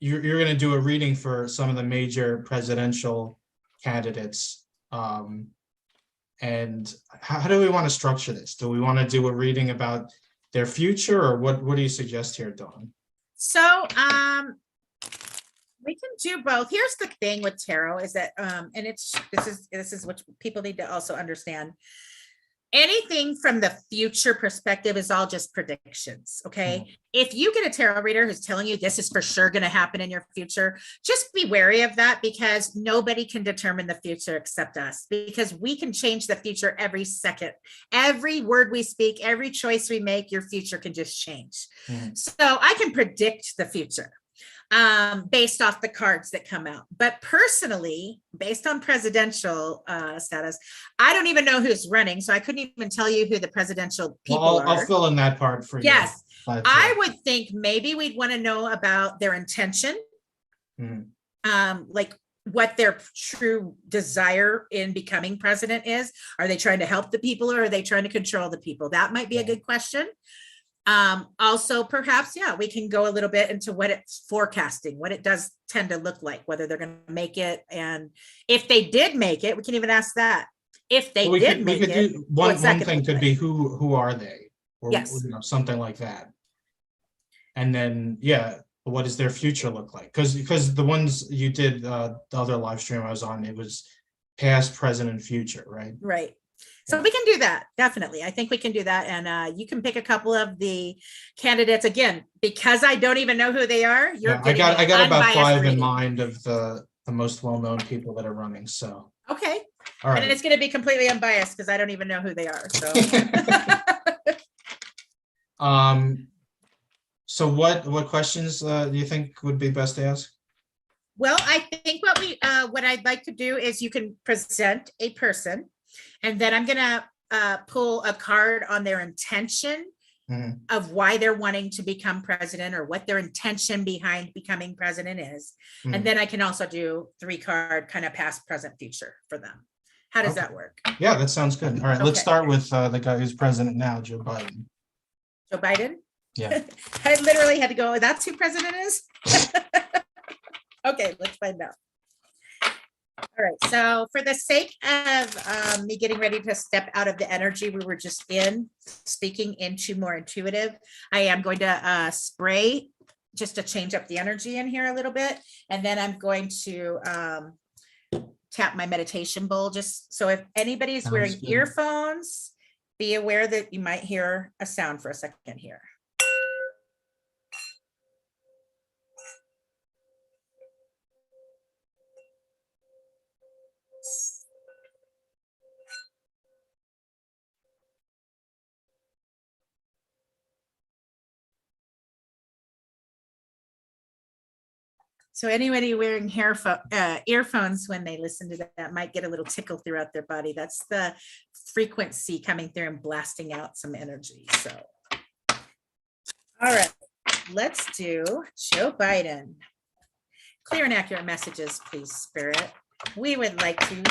you're going to do a reading for some of the major presidential candidates. And how do we want to structure this? Do we want to do a reading about their future, or what do you suggest here, Dawn? So we can do both. Here's the thing with tarot is that and this is what people need to also understand. Anything from the future perspective is all just predictions. Okay. If you get a tarot reader who's telling you this is for sure going to happen in your future, just be wary of that, because nobody can determine the future except us, because we can change the future every second. Every word we speak, every choice we make, your future can just change. So I can predict the future based off the cards that come out. But personally, based on presidential status, I don't even know who's running. So I couldn't even tell you who the presidential people are. I'll fill in that part for you. Yes. I would think maybe we'd want to know about their intention, like what their true desire in becoming president is. Are they trying to help the people, or are they trying to control the people? That might be a good question. Also, perhaps, we can go a little bit into what it's forecasting, what it does tend to look like, whether they're going to make it. And if they did make it, we can even ask that. If they did make it, one thing could be who are they? Or something like that. And then, what does their future look like? Because the ones you did, the other live stream I was on, it was past, present, and future, right? Right. So we can do that. Definitely. I think we can do that. And you can pick a couple of the candidates again, because I don't even know who they are. I got about 5 in mind of the most well-known people that are running. So, okay. All right. And it's going to be completely unbiased because I don't even know who they are. So, so what questions do you think would be best to ask? Well, I think what I'd like to do is you can present a person, and then I'm going to pull a card on their intention of why they're wanting to become president, or what their intention behind becoming president is. And then I can also do 3-card kind of past, present, future for them. How does that work? Yeah, that sounds good. All right, let's start with the guy who's president now, Joe Biden. Joe Biden? Yeah. I literally had to go, that's who president is? Okay, let's find out. All right, so for the sake of me getting ready to step out of the energy we were just in, speaking into more intuitive, I am going to spray just to change up the energy in here a little bit. And then I'm going to tap my meditation bowl, just so if anybody's wearing earphones, be aware that you might hear a sound for a second here. So anybody wearing earphones when they listen to that might get a little tickle throughout their body. That's the frequency coming through and blasting out some energy. So, all right, let's do Joe Biden. Clear and accurate messages, please, Spirit. We would like to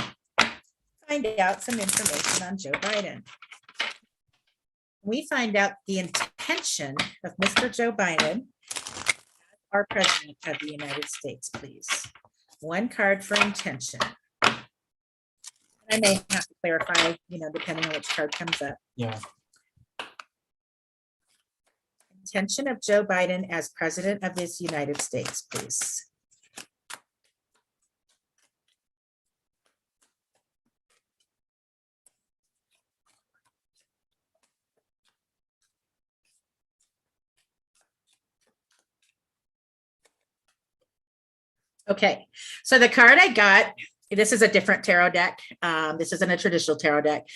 find out some information on Joe Biden. We find out the intention of Mr. Joe Biden, our president of the United States, please. 1 card for intention. I may have to clarify, depending on which card comes up. Yeah. Intention of Joe Biden as president of this United States, please. Okay, so the card I got, this is a different tarot deck. This isn't a traditional tarot deck.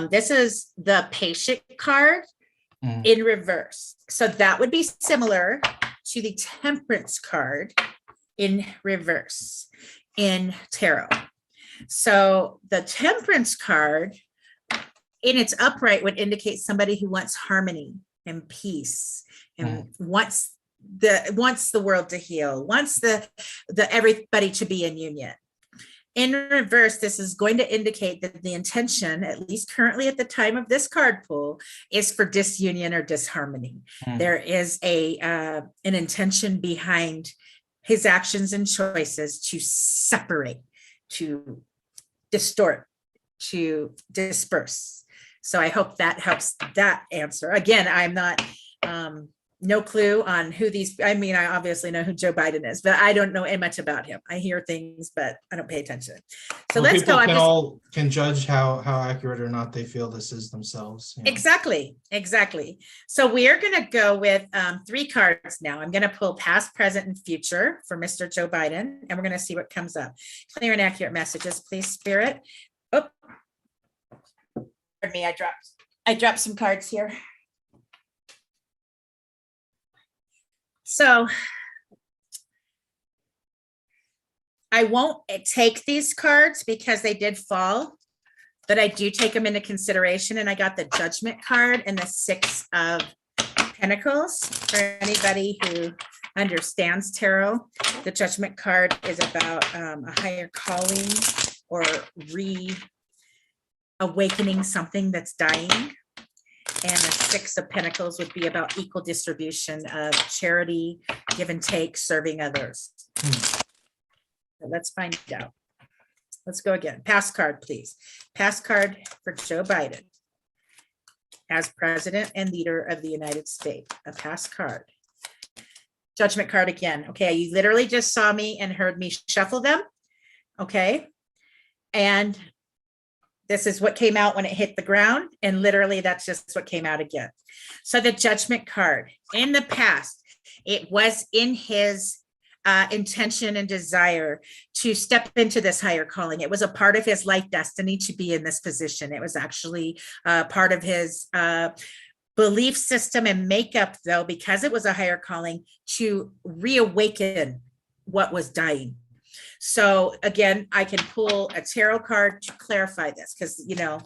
This is the patient card in reverse. So that would be similar to the temperance card in reverse in tarot. So the temperance card in its upright would indicate somebody who wants harmony and peace and wants the world to heal, wants the everybody to be in union. In reverse, this is going to indicate that the intention, at least currently at the time of this card pull, is for disunion or disharmony. There is an intention behind his actions and choices to separate, to distort, to disperse. So I hope that helps that answer. Again, I'm not, no clue on who these, I mean, I obviously know who Joe Biden is, but I don't know much about him. I hear things, but I don't pay attention. So well, let's go. People can judge how accurate or not they feel this is themselves. You know? Exactly. So we are going to go with 3 cards now. I'm going to pull past, present, and future for Mr. Joe Biden, and we're going to see what comes up. Clear and accurate messages, please, Spirit. Oh, pardon me, I dropped some cards here. So I won't take these cards because they did fall, but I do take them into consideration. And I got the Judgment card and the 6 of Pentacles. For anybody who understands tarot, the Judgment card is about a higher calling or reawakening something that's dying. And the 6 of Pentacles would be about equal distribution of charity, give and take, serving others. So let's find out. Let's go again. Past card, please. Past card for Joe Biden as president and leader of the United States. A past card. Judgment card again. Okay, you literally just saw me and heard me shuffle them. Okay. And this is what came out when it hit the ground. And literally that's just what came out again. So the Judgment card, in the past, it was in his intention and desire to step into this higher calling. It was a part of his life destiny to be in this position. It was actually part of his belief system and makeup, though, because it was a higher calling, to reawaken what was dying. So again, I can pull a tarot card to clarify this, because, you know,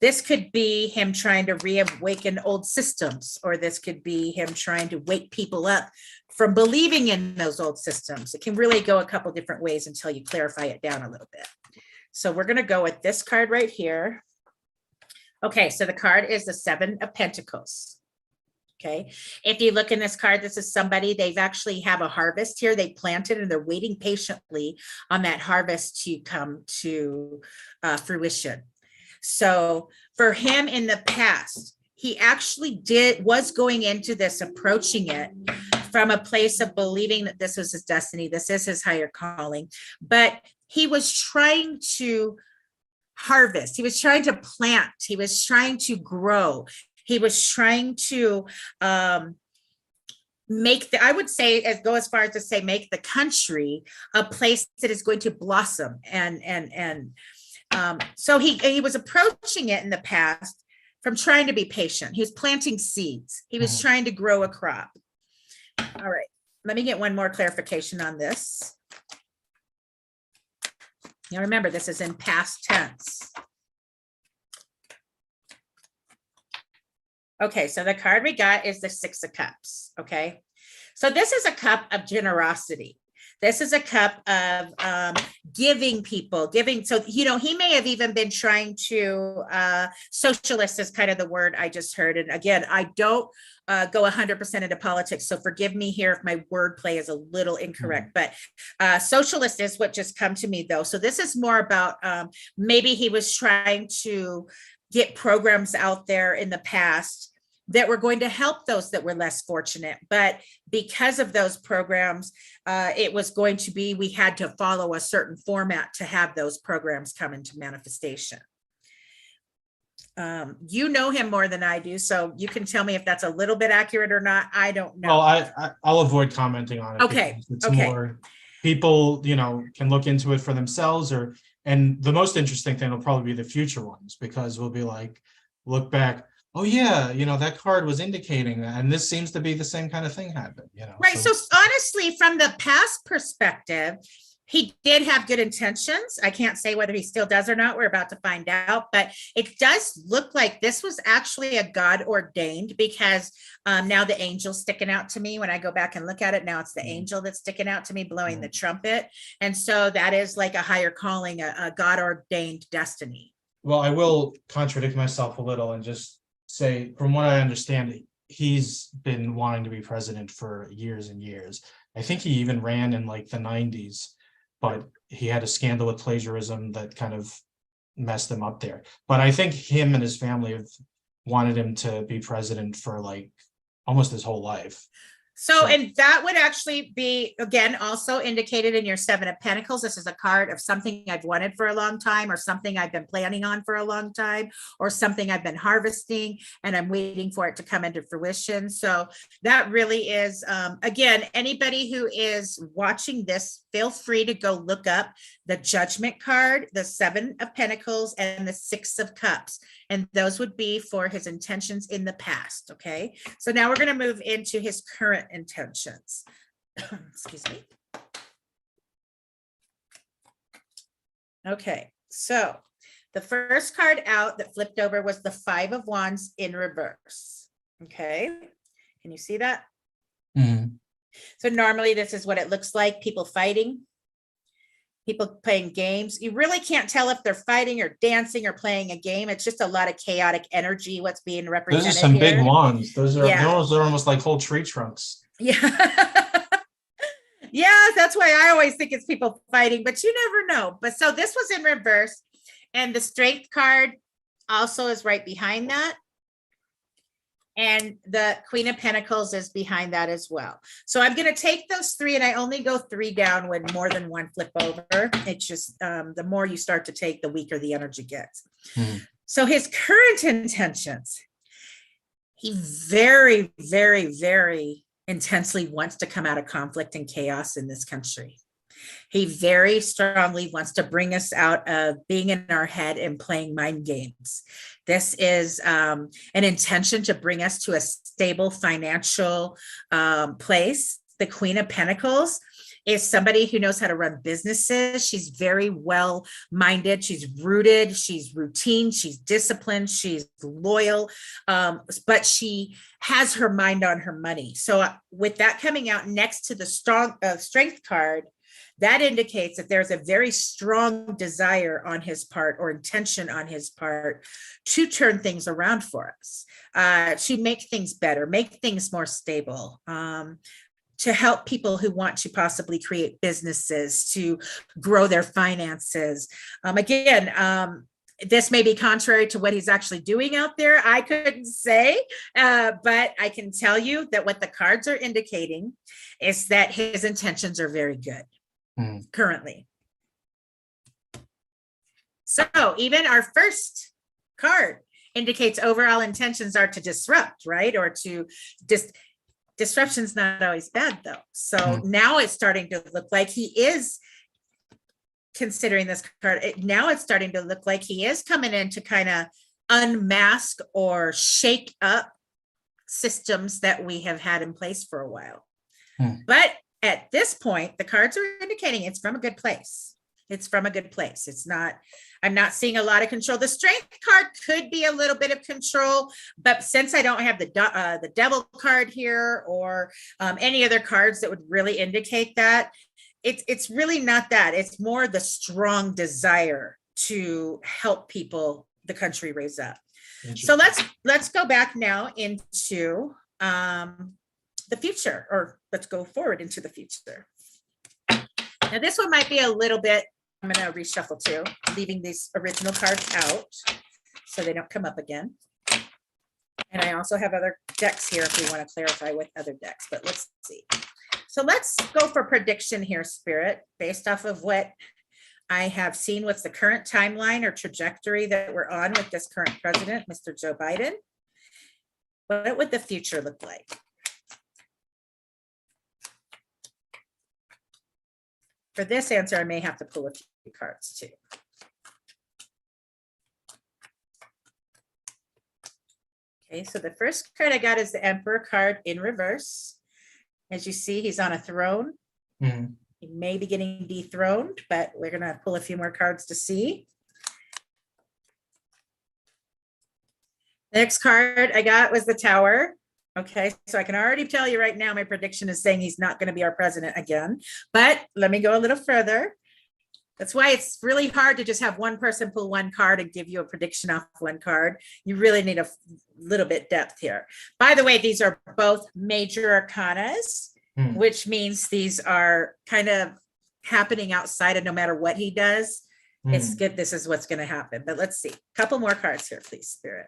this could be him trying to reawaken old systems, or this could be him trying to wake people up from believing in those old systems. It can really go a couple different ways until you clarify it down a little bit. So we're going to go with this card right here. Okay, so the card is the 7 of Pentacles. Okay, if you look in this card, this is somebody, they've actually have a harvest here. They planted and they're waiting patiently on that harvest to come to fruition. So for him in the past, he actually was going into this, approaching it from a place of believing that this was his destiny. This is his higher calling, but he was trying to harvest. He was trying to plant. He was trying to grow. He was trying to make I would say, go as far as to say, make the country a place that is going to blossom. So he was approaching it in the past from trying to be patient. He was planting seeds. He was trying to grow a crop. All right, let me get one more clarification on this. Now remember, this is in past tense. Okay, so the card we got is the 6 of Cups, okay? So this is a cup of generosity. This is a cup of giving people, So, you know, he may have even been trying to, socialist is kind of the word I just heard. And again, I don't go 100% into politics, so forgive me here if my wordplay is a little incorrect, but socialist is what just come to me, though. So this is more about maybe he was trying to get programs out there in the past that were going to help those that were less fortunate. But because of those programs, it was going to be, we had to follow a certain format to have those programs come into manifestation. You know him more than I do, so you can tell me if that's a little bit accurate or not. I don't know. Well, I'll avoid commenting on it. Okay. It's more people, you know, can look into it for themselves, and the most interesting thing will probably be the future ones, because we'll be like, look back, oh yeah, you know, that card was indicating that, and this seems to be the same kind of thing happened, you know. Right. So honestly, from the past perspective, he did have good intentions. I can't say whether he still does or not. We're about to find out, but it does look like this was actually a God ordained, because now the angel's sticking out to me when I go back and look at it. Now it's the angel that's sticking out to me, blowing the trumpet. And so that is like a higher calling, a God ordained destiny. Well, I will contradict myself a little and just say, from what I understand, he's been wanting to be president for years and years. I think he even ran in like the 90s, but he had a scandal with plagiarism that kind of messed him up there. But I think him and his family have wanted him to be president for like almost his whole life. So, and that would actually be, again, also indicated in your Seven of Pentacles. This is a card of something I've wanted for a long time, or something I've been planning on for a long time, or something I've been harvesting and I'm waiting for it to come into fruition. So that really is, again, anybody who is watching this, feel free to go look up the Judgment card, the Seven of Pentacles, and the Six of Cups. And those would be for his intentions in the past, okay? So now we're going to move into his current intentions. Excuse me. Okay, so the first card out that flipped over was the Five of Wands in reverse, okay? Can you see that? Mm-hmm. So normally this is what it looks like, people fighting. People playing games. You really can't tell if they're fighting or dancing or playing a game. It's just a lot of chaotic energy, what's being represented. Those are some here. big wands. Those are, yeah. those are almost like whole tree trunks. Yeah. Yeah, that's why I always think it's people fighting, but you never know. But so this was in reverse, and the Strength card also is right behind that. And the Queen of Pentacles is behind that as well. So I'm going to take those three, and I only go three down when more than one flip over. It's just the more you start to take, the weaker the energy gets. Mm-hmm. So his current intentions, he very, very, very intensely wants to come out of conflict and chaos in this country. He very strongly wants to bring us out of being in our head and playing mind games. This is an intention to bring us to a stable financial place. The Queen of Pentacles is somebody who knows how to run businesses. She's very well-minded. She's rooted. She's routine. She's disciplined. She's loyal. But she has her mind on her money. So with that coming out next to the Strength card, that indicates that there's a very strong desire on his part, or intention on his part, to turn things around for us, to make things better, make things more stable, to help people who want to possibly create businesses, to grow their finances. This may be contrary to what he's actually doing out there. I couldn't say, but I can tell you that what the cards are indicating is that his intentions are very good. Currently. So even our first card indicates overall intentions are to disrupt, right? Or to disruption's not always bad though. So now it's starting to look like he is considering this card. Now it's starting to look like he is coming in to kind of unmask or shake up systems that we have had in place for a while. But at this point, the cards are indicating it's from a good place. It's from a good place. It's not, I'm not seeing a lot of control. The Strength card could be a little bit of control, but since I don't have the Devil card here, or any other cards that would really indicate that, it's really not that. It's more the strong desire to help people, the country, raise up. So let's go back now into the future, or let's go forward into the future. Now this one might be a little bit, I'm going to reshuffle too, leaving these original cards out so they don't come up again. And I also have other decks here if we want to clarify with other decks, but let's see. So let's go for prediction here, Spirit, based off of what I have seen. What's the current timeline or trajectory that we're on with this current president, Mr. Joe Biden? What would the future look like? For this answer, I may have to pull a few cards too. Okay, so the first card I got is the Emperor card in reverse. As you see, he's on a throne. He may be getting dethroned, but we're going to pull a few more cards to see. The next card I got was the Tower. Okay, so I can already tell you right now, my prediction is saying he's not going to be our president again. But let me go a little further. That's why it's really hard to just have one person pull one card and give you a prediction off one card. You really need a little bit depth here. By the way, these are both major arcanas. which means these are kind of happening outside of no matter what he does. It's good. This is what's going to happen. But let's see. A couple more cards here, please, Spirit.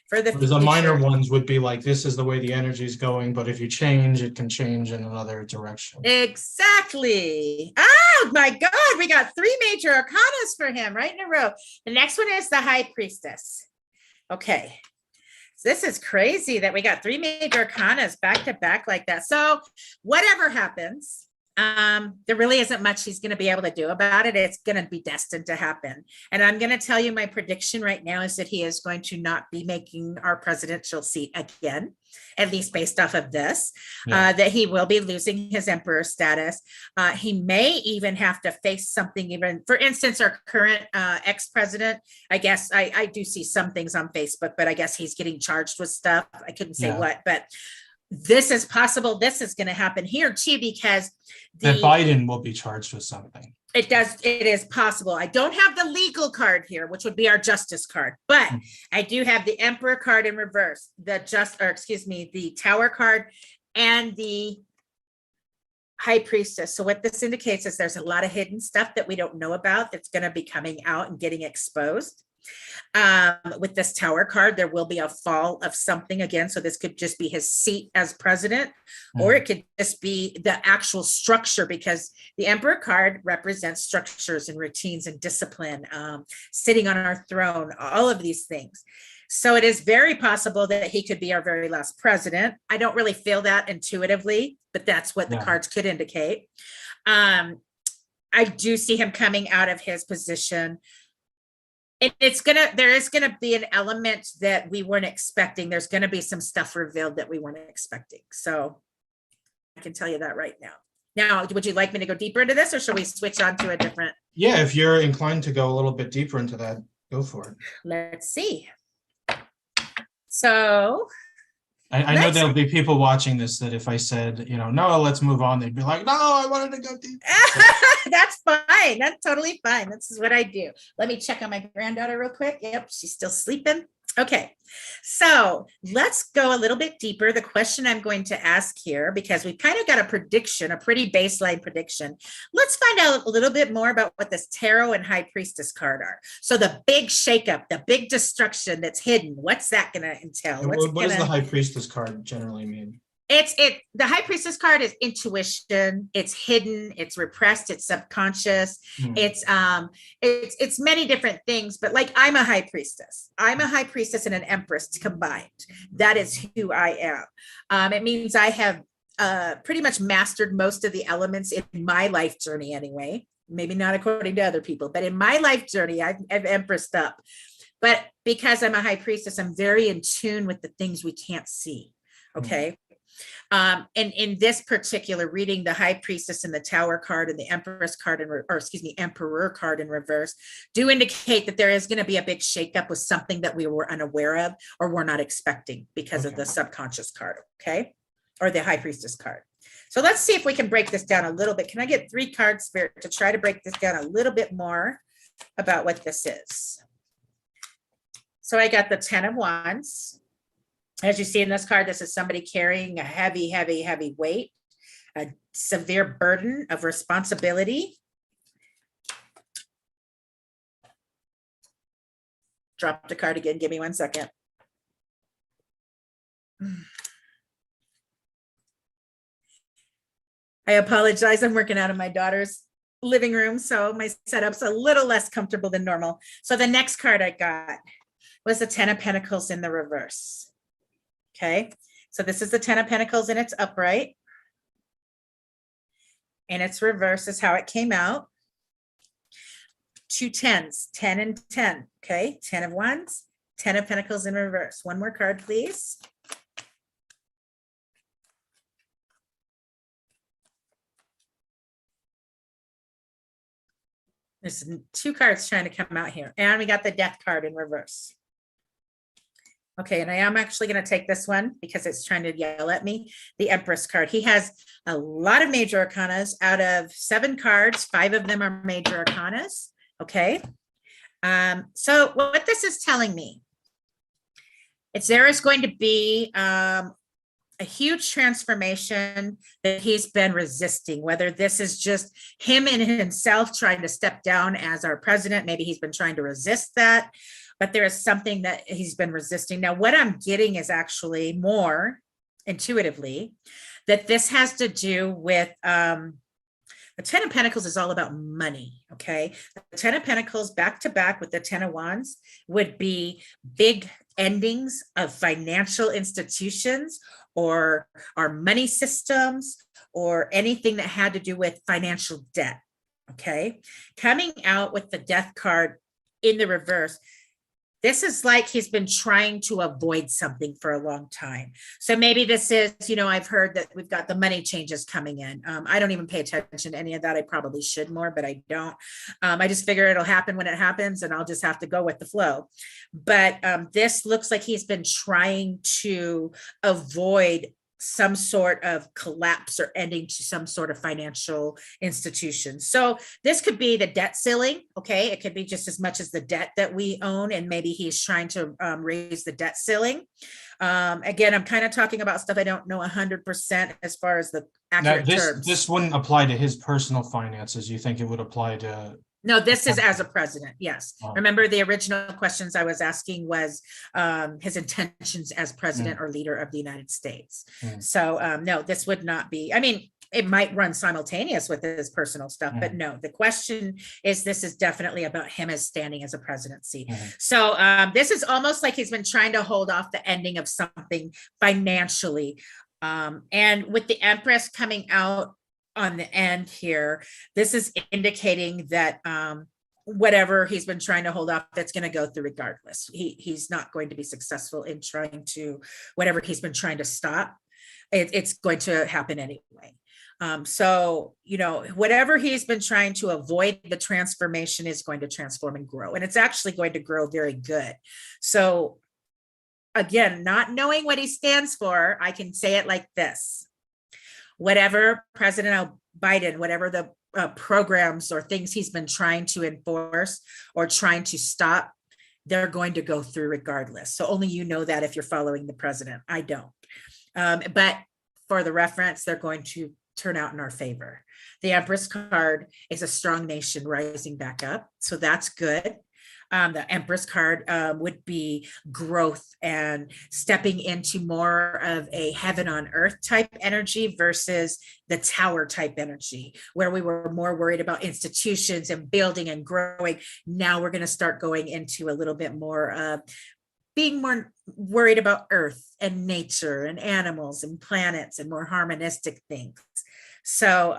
For the The minor ones would be like, this is the way the energy is going, but if you change, it can change in another direction. Exactly. Oh my God, we got 3 major arcanas for him right in a row. The next one is the High Priestess. Okay. So this is crazy that we got 3 major arcanas back to back like that. So whatever happens, there really isn't much he's going to be able to do about it. It's going to be destined to happen. And I'm going to tell you my prediction right now is that he is going to not be making our presidential seat again, at least based off of this, that he will be losing his emperor status. He may even have to face something, even, for instance, our current ex-president, I guess I do see some things on Facebook, but I guess he's getting charged with stuff. I couldn't say what, but this is possible. This is going to happen here too, because that Biden will be charged with something. It is possible. I don't have the legal card here, which would be our justice card, but I do have the Emperor card in reverse, the Tower card and the High Priestess. So what this indicates is there's a lot of hidden stuff that we don't know about that's going to be coming out and getting exposed. With this Tower card, there will be a fall of something again. So this could just be his seat as president, or it could just be the actual structure, because the Emperor card represents structures and routines and discipline, sitting on our throne, all of these things. So it is very possible that he could be our very last president. I don't really feel that intuitively, but that's what the cards could indicate. I do see him coming out of his position. There is gonna be an element that we weren't expecting. There's gonna be some stuff revealed that we weren't expecting. So I can tell you that right now. Now, would you like me to go deeper into this, or should we switch on to a different? Yeah, if you're inclined to go a little bit deeper into that, go for it. Let's see. So I know there'll be people watching this that if I said, no, let's move on, they'd be like, no, I wanted to go deep. That's fine. That's totally fine. This is what I do. Let me check on my granddaughter real quick. Yep, she's still sleeping. Okay, so let's go a little bit deeper. The question I'm going to ask here, because we've kind of got a prediction, a pretty baseline prediction. Let's find out a little bit more about what this Tarot and High Priestess card are. So the big shakeup, the big destruction that's hidden, what's that going to entail? What does the High Priestess card generally mean? The High Priestess card is intuition. It's hidden, it's repressed, it's subconscious. It's many different things, but like I'm a High Priestess. I'm a High Priestess and an Empress combined. That is who I am. It means I have pretty much mastered most of the elements in my life journey anyway. Maybe not according to other people, but in my life journey, I've Empressed up. But because I'm a High Priestess, I'm very in tune with the things we can't see. Okay. And in this particular reading, the High Priestess and the Tower card and the Empress card, Emperor card in reverse, do indicate that there is going to be a big shakeup with something that we were unaware of or were not expecting because of the subconscious card, okay? Or the High Priestess card. So let's see if we can break this down a little bit. Can I get 3 cards, Spirit, to try to break this down a little bit more about what this is? So I got the 10 of Wands. As you see in this card, this is somebody carrying a heavy, heavy, heavy weight, a severe burden of responsibility. Drop the card again. Give me 1 second. I apologize. I'm working out of my daughter's living room, so my setup's a little less comfortable than normal. So the next card I got was the 10 of Pentacles in the reverse. Okay, so this is the 10 of Pentacles and it's upright. And its reverse is how it came out. 2 10s, 10 and 10. Okay, 10 of Wands, 10 of Pentacles in reverse. One more card, please. There's 2 cards trying to come out here. And we got the Death card in reverse. Okay, and I am actually going to take this one because it's trying to yell at me. The Empress card. He has a lot of major arcanas. Out of 7 cards, 5 of them are major arcanas. Okay. So what this is telling me, there is going to be a huge transformation that he's been resisting, whether this is just him and himself trying to step down as our president. Maybe he's been trying to resist that, but there is something that he's been resisting. Now, what I'm getting is actually more intuitively that this has to do with the 10 of Pentacles is all about money, okay? The 10 of Pentacles back to back with the 10 of Wands would be big endings of financial institutions or our money systems or anything that had to do with financial debt, okay? Coming out with the Death card in the reverse, this is like he's been trying to avoid something for a long time. So maybe this is, you know, I've heard that we've got the money changes coming in. I don't even pay attention to any of that. I probably should more, but I don't. I just figure it'll happen when it happens and I'll just have to go with the flow. But this looks like he's been trying to avoid some sort of collapse or ending to some sort of financial institution. So this could be the debt ceiling. Okay. It could be just as much as the debt that we own. And maybe he's trying to raise the debt ceiling. Again, I'm kind of talking about stuff I don't know 100% as far as the accurate terms. This wouldn't apply to his personal finances. You think it would apply to? No, this is as a president. Yes. Oh. Remember the original questions I was asking was his intentions as president or leader of the United States. So no, this would not be, I mean, it might run simultaneous with his personal stuff, but no, the question is, this is definitely about him as standing as a presidency. So this is almost like he's been trying to hold off the ending of something financially. And with the Empress coming out on the end here, this is indicating that whatever he's been trying to hold off, that's going to go through regardless. He's not going to be successful in trying to, whatever he's been trying to stop, it's going to happen anyway. So, you know, whatever he's been trying to avoid, the transformation is going to transform and grow, and it's actually going to grow very good. So again, not knowing what he stands for, I can say it like this. Whatever President Biden, whatever the programs or things he's been trying to enforce or trying to stop, they're going to go through regardless. So only you know that if you're following the president. I don't. But for the reference, they're going to turn out in our favor. The Empress card is a strong nation rising back up. So that's good. The Empress card would be growth and stepping into more of a heaven on earth type energy versus the tower type energy, where we were more worried about institutions and building and growing. Now we're going to start going into a little bit more being more worried about earth and nature and animals and planets and more harmonistic things. So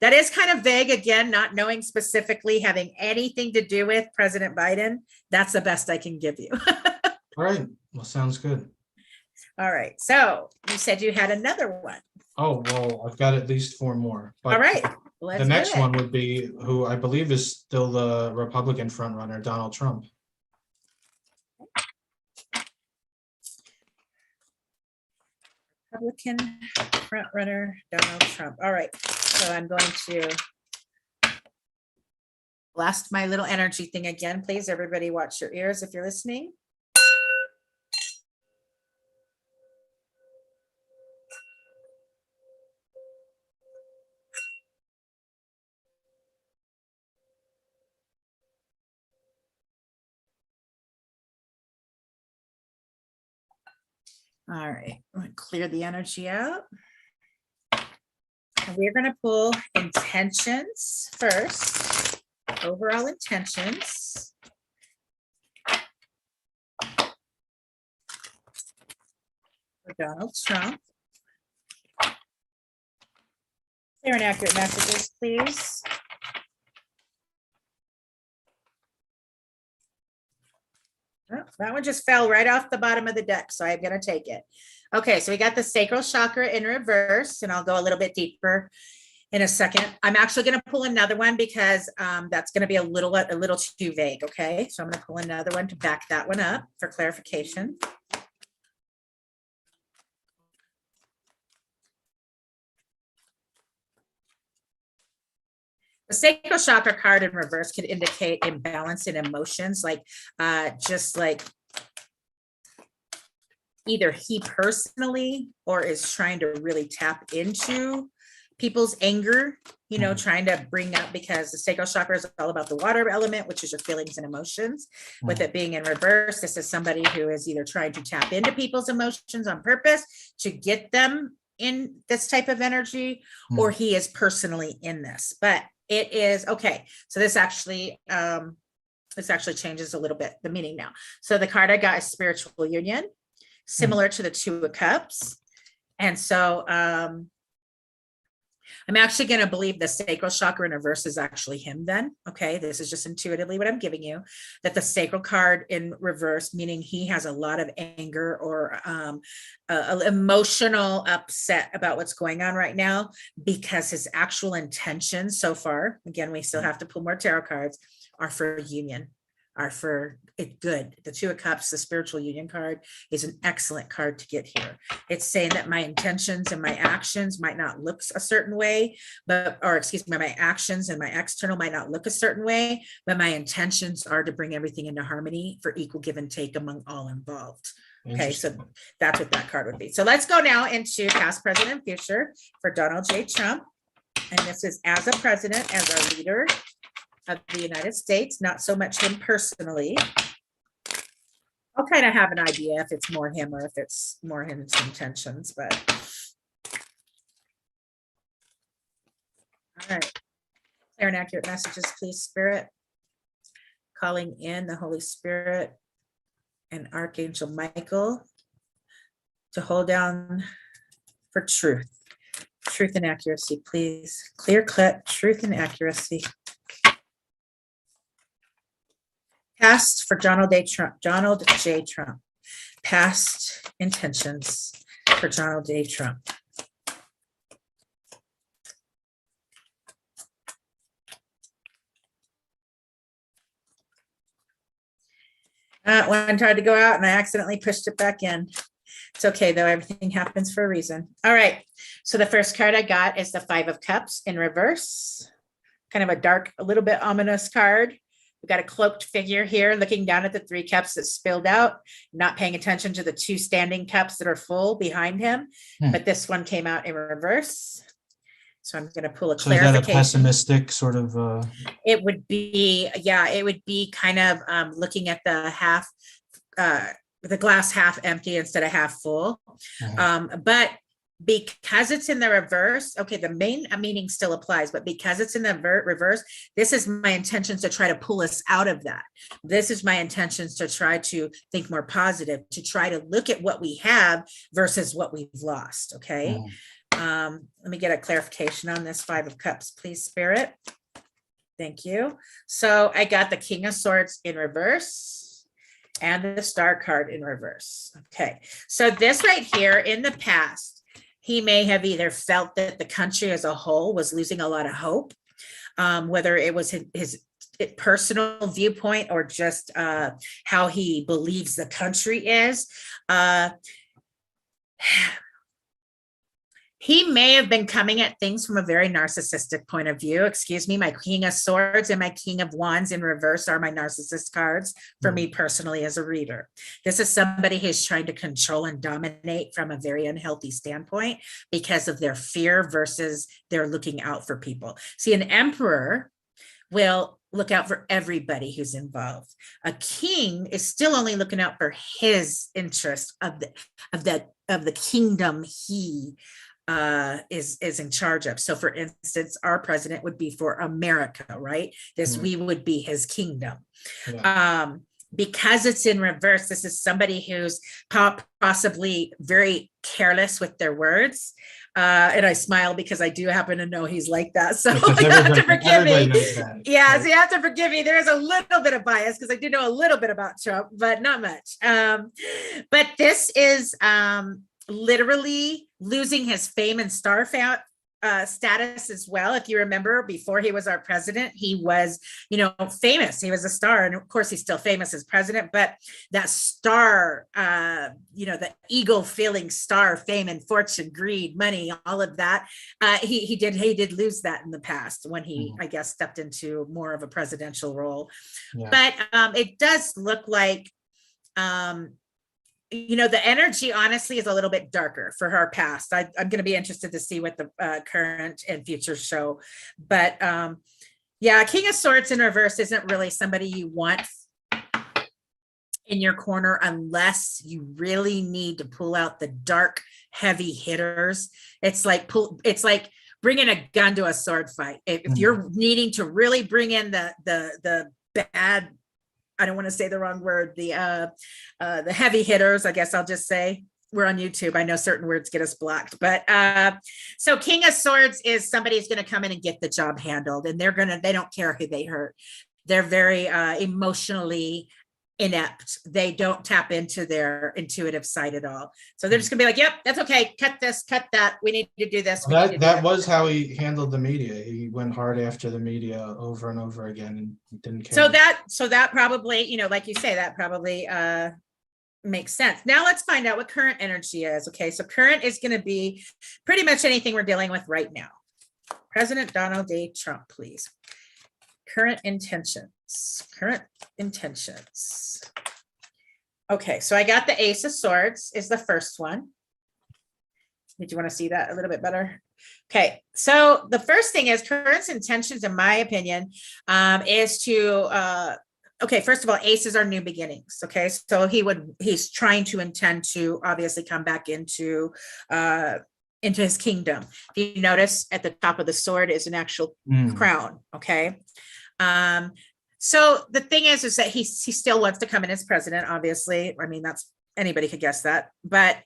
that is kind of vague, again, not knowing specifically having anything to do with President Biden. That's the best I can give you. All right. Well, sounds good. All right. So you said you had another one. Oh, well, I've got at least 4 more. But all right. The next one would be who I believe is still the Republican frontrunner, Donald Trump. Republican frontrunner Donald Trump. All right, so I'm going to blast my little energy thing again. Please, everybody, watch your ears if you're listening. All right, I'm going to clear the energy out. And we're going to pull intentions first, overall intentions. For Donald Trump. Clear and accurate messages, please. Oh, that one just fell right off the bottom of the deck, so I'm going to take it. Okay, so we got the sacral chakra in reverse, and I'll go a little bit deeper in a second. I'm actually going to pull another one because that's going to be a little too vague. Okay, so I'm going to pull another one to back that one up for clarification. The sacral chakra card in reverse could indicate imbalance in emotions, like just like either he personally or is trying to really tap into people's anger, you know, trying to bring up, because the sacral chakra is all about the water element, which is your feelings and emotions. With it being in reverse, this is somebody who is either trying to tap into people's emotions on purpose to get them in this type of energy, or he is personally in this. But it is okay. So this actually changes a little bit the meaning now. So the card I got is spiritual union, similar to the Two of Cups. And so I'm actually going to believe the sacral chakra in reverse is actually him then. Okay. This is just intuitively what I'm giving you, that the sacral card in reverse, meaning he has a lot of anger or emotional upset about what's going on right now, because his actual intentions so far, again, we still have to pull more tarot cards, are for union, are for it good. The Two of Cups, the spiritual union card, is an excellent card to get here. It's saying that my intentions and my actions might not look a certain way, but, or excuse me, my actions and my external might not look a certain way, but my intentions are to bring everything into harmony for equal give and take among all involved. Okay, so that's what that card would be. So let's go now into past, present, and future for Donald J. Trump. And this is as a president, as our leader of the United States, not so much him personally. I'll kind of have an idea if it's more him or if it's more his intentions, but. All right. Clear and accurate messages, please, Spirit. Calling in the Holy Spirit and Archangel Michael to hold down for truth. Truth and accuracy, please. Clear cut, truth and accuracy. Past for Donald J. Trump. Past intentions for Donald J. Trump. One tried to go out and I accidentally pushed it back in. It's okay though, everything happens for a reason. All right, so the first card I got is the Five of Cups in reverse. Kind of a dark, a little bit ominous card. We've got a cloaked figure here looking down at the three cups that spilled out, not paying attention to the two standing cups that are full behind him. But this one came out in reverse. So I'm going to pull a clarification. Is that a pessimistic sort of? It would be, yeah, it would be kind of looking at the half, the glass half empty instead of half full. But because it's in the reverse, okay, the main meaning still applies, but because it's in the reverse, this is my intentions to try to pull us out of that. This is my intentions to try to think more positive, to try to look at what we have versus what we've lost, okay? Let me get a clarification on this Five of Cups, please, Spirit. Thank you. So I got the King of Swords in reverse and the Star card in reverse. Okay, so this right here, in the past, he may have either felt that the country as a whole was losing a lot of hope, whether it was his personal viewpoint or just how he believes the country is. He may have been coming at things from a very narcissistic point of view. Excuse me, my King of Swords and my King of Wands in reverse are my narcissist cards for me personally as a reader. This is somebody who's trying to control and dominate from a very unhealthy standpoint because of their fear versus they're looking out for people. See, an emperor will look out for everybody who's involved. A king is still only looking out for his interest of the kingdom he is in charge of. So for instance, our president would be for America, right? We would be his kingdom. Because it's in reverse, this is somebody who's possibly very careless with their words. And I smile because I do happen to know he's like that. So you have to forgive me. Yeah, so you have to forgive me. There is a little bit of bias because I do know a little bit about Trump, but not much. But this is literally losing his fame and star status as well. If you remember, before he was our president, he was, famous. He was a star, and of course, he's still famous as president. But that star, the ego-filling star, fame and fortune, greed, money, all of that, he did lose that in the past when he, I guess, stepped into more of a presidential role. But it does look like the energy honestly is a little bit darker for her past. I'm going to be interested to see what the current and future show. But yeah, King of Swords in reverse isn't really somebody you want in your corner unless you really need to pull out the dark, heavy hitters. It's like bringing a gun to a sword fight. If you're needing to really bring in the bad, I don't want to say the wrong word, the heavy hitters, I guess I'll just say. We're on YouTube. I know certain words get us blocked, but so King of Swords is somebody who's going to come in and get the job handled, and they don't care who they hurt. They're very emotionally inept. They don't tap into their intuitive side at all. So they're just gonna be like, yep, that's okay. Cut this, cut that. We need to do this. That was how he handled the media. He went hard after the media over and over again and didn't care. So that probably, like you say, that probably makes sense. Now let's find out what current energy is. Okay, so current is going to be pretty much anything we're dealing with right now. President Donald J. Trump, please. Current intentions. Okay, so I got the Ace of Swords is the first one. Did you want to see that a little bit better? Okay, so the first thing is current intentions, in my opinion, is to okay, first of all, aces are new beginnings. Okay, so he's trying to intend to obviously come back into his kingdom. If you notice at the top of the sword is an actual crown. Okay. So the thing is that he still wants to come in as president, obviously. I mean, that's anybody could guess that. But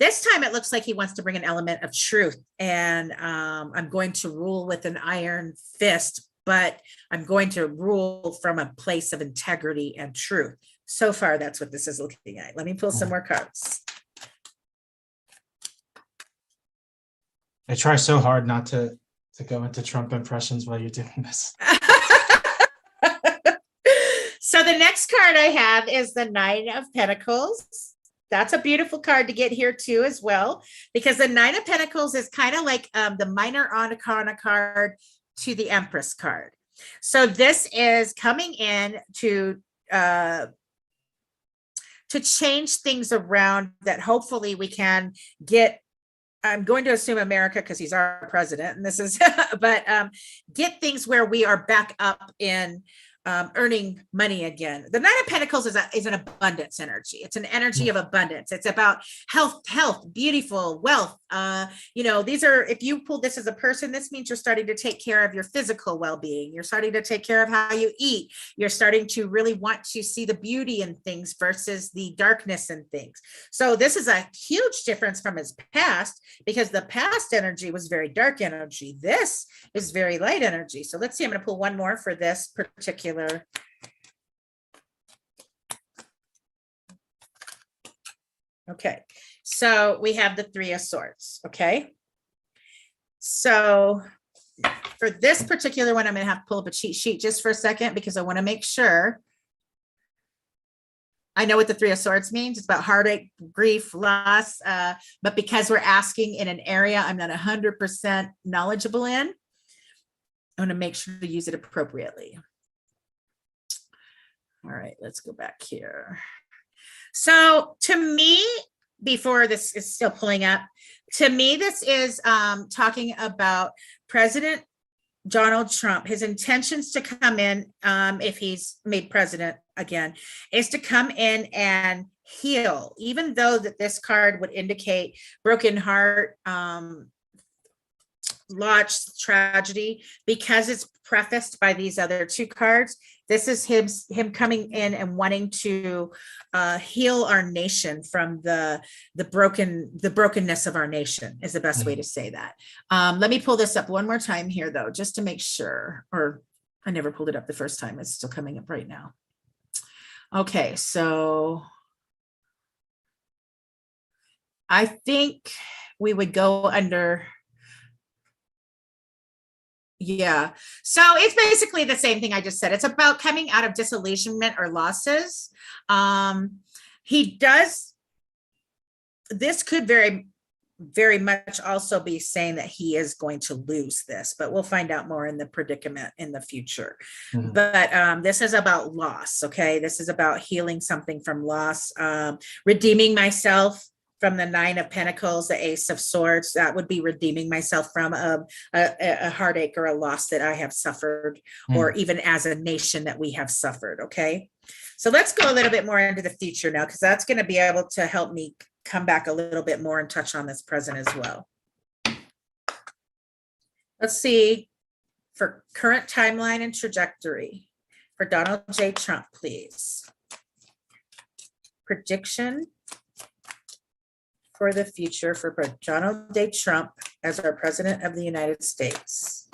this time it looks like he wants to bring an element of truth. And I'm going to rule with an iron fist, but I'm going to rule from a place of integrity and truth. So far, that's what this is looking at. Let me pull some more cards. I try so hard not to go into Trump impressions while you're doing this. So the next card I have is the Nine of Pentacles. That's a beautiful card to get here too as well, because the Nine of Pentacles is kind of like the minor arcana card to the Empress card. So this is coming in to change things around that hopefully we can get. I'm going to assume America because he's our president, and this is, but get things where we are back up in earning money again. The Nine of Pentacles is an abundance energy. It's an energy of abundance. It's about health, beautiful, wealth. These are, if you pull this as a person, this means you're starting to take care of your physical well-being. You're starting to take care of how you eat. You're starting to really want to see the beauty in things versus the darkness in things. So this is a huge difference from his past, because the past energy was very dark energy. This is very light energy. So let's see, I'm going to pull one more for this particular. Okay, so we have the Three of Swords. Okay, so for this particular one, I'm going to have to pull up a cheat sheet just for a second, because I want to make sure I know what the Three of Swords means. It's about heartache, grief, loss, but because we're asking in an area I'm not 100% knowledgeable in, I want to make sure to use it appropriately. All right, let's go back here. So to me, before this is still pulling up, to me, this is talking about President Donald Trump. His intentions to come in, if he's made president again, is to come in and heal, even though that this card would indicate broken heart, loss, tragedy, because it's prefaced by these other two cards. This is him coming in and wanting to heal our nation from the brokenness of our nation is the best way to say that. Let me pull this up one more time here, though, just to make sure. Or I never pulled it up the first time. It's still coming up right now. Okay, so I think we would go under. Yeah, so it's basically the same thing I just said. It's about coming out of disillusionment or losses. This could very very much also be saying that he is going to lose this, but we'll find out more in the predicament in the future. But this is about loss. Okay. This is about healing something from loss, redeeming myself from the 9 of Pentacles, the Ace of Swords. That would be redeeming myself from a heartache or a loss that I have suffered, or even as a nation that we have suffered. Okay. So let's go a little bit more into the future now, because that's going to be able to help me come back a little bit more and touch on this present as well. Let's see for current timeline and trajectory for Donald J. Trump, please. Prediction for the future for Donald J. Trump as our President of the United States.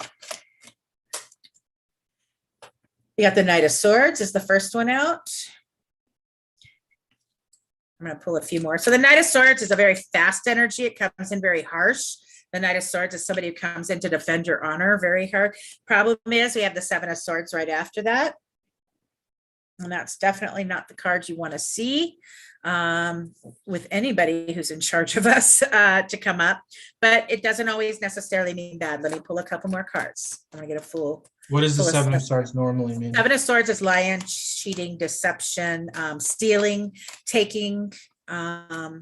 We got the Knight of Swords is the first one out. I'm going to pull a few more. So the Knight of Swords is a very fast energy. It comes in very harsh. The Knight of Swords is somebody who comes in to defend your honor very hard. Problem is we have the Seven of Swords right after that. And that's definitely not the card you want to see with anybody who's in charge of us to come up. But it doesn't always necessarily mean bad. Let me pull a couple more cards. I'm going to get a full. What does the Seven of Swords normally mean? Seven of Swords is lying, cheating, deception, stealing, taking. But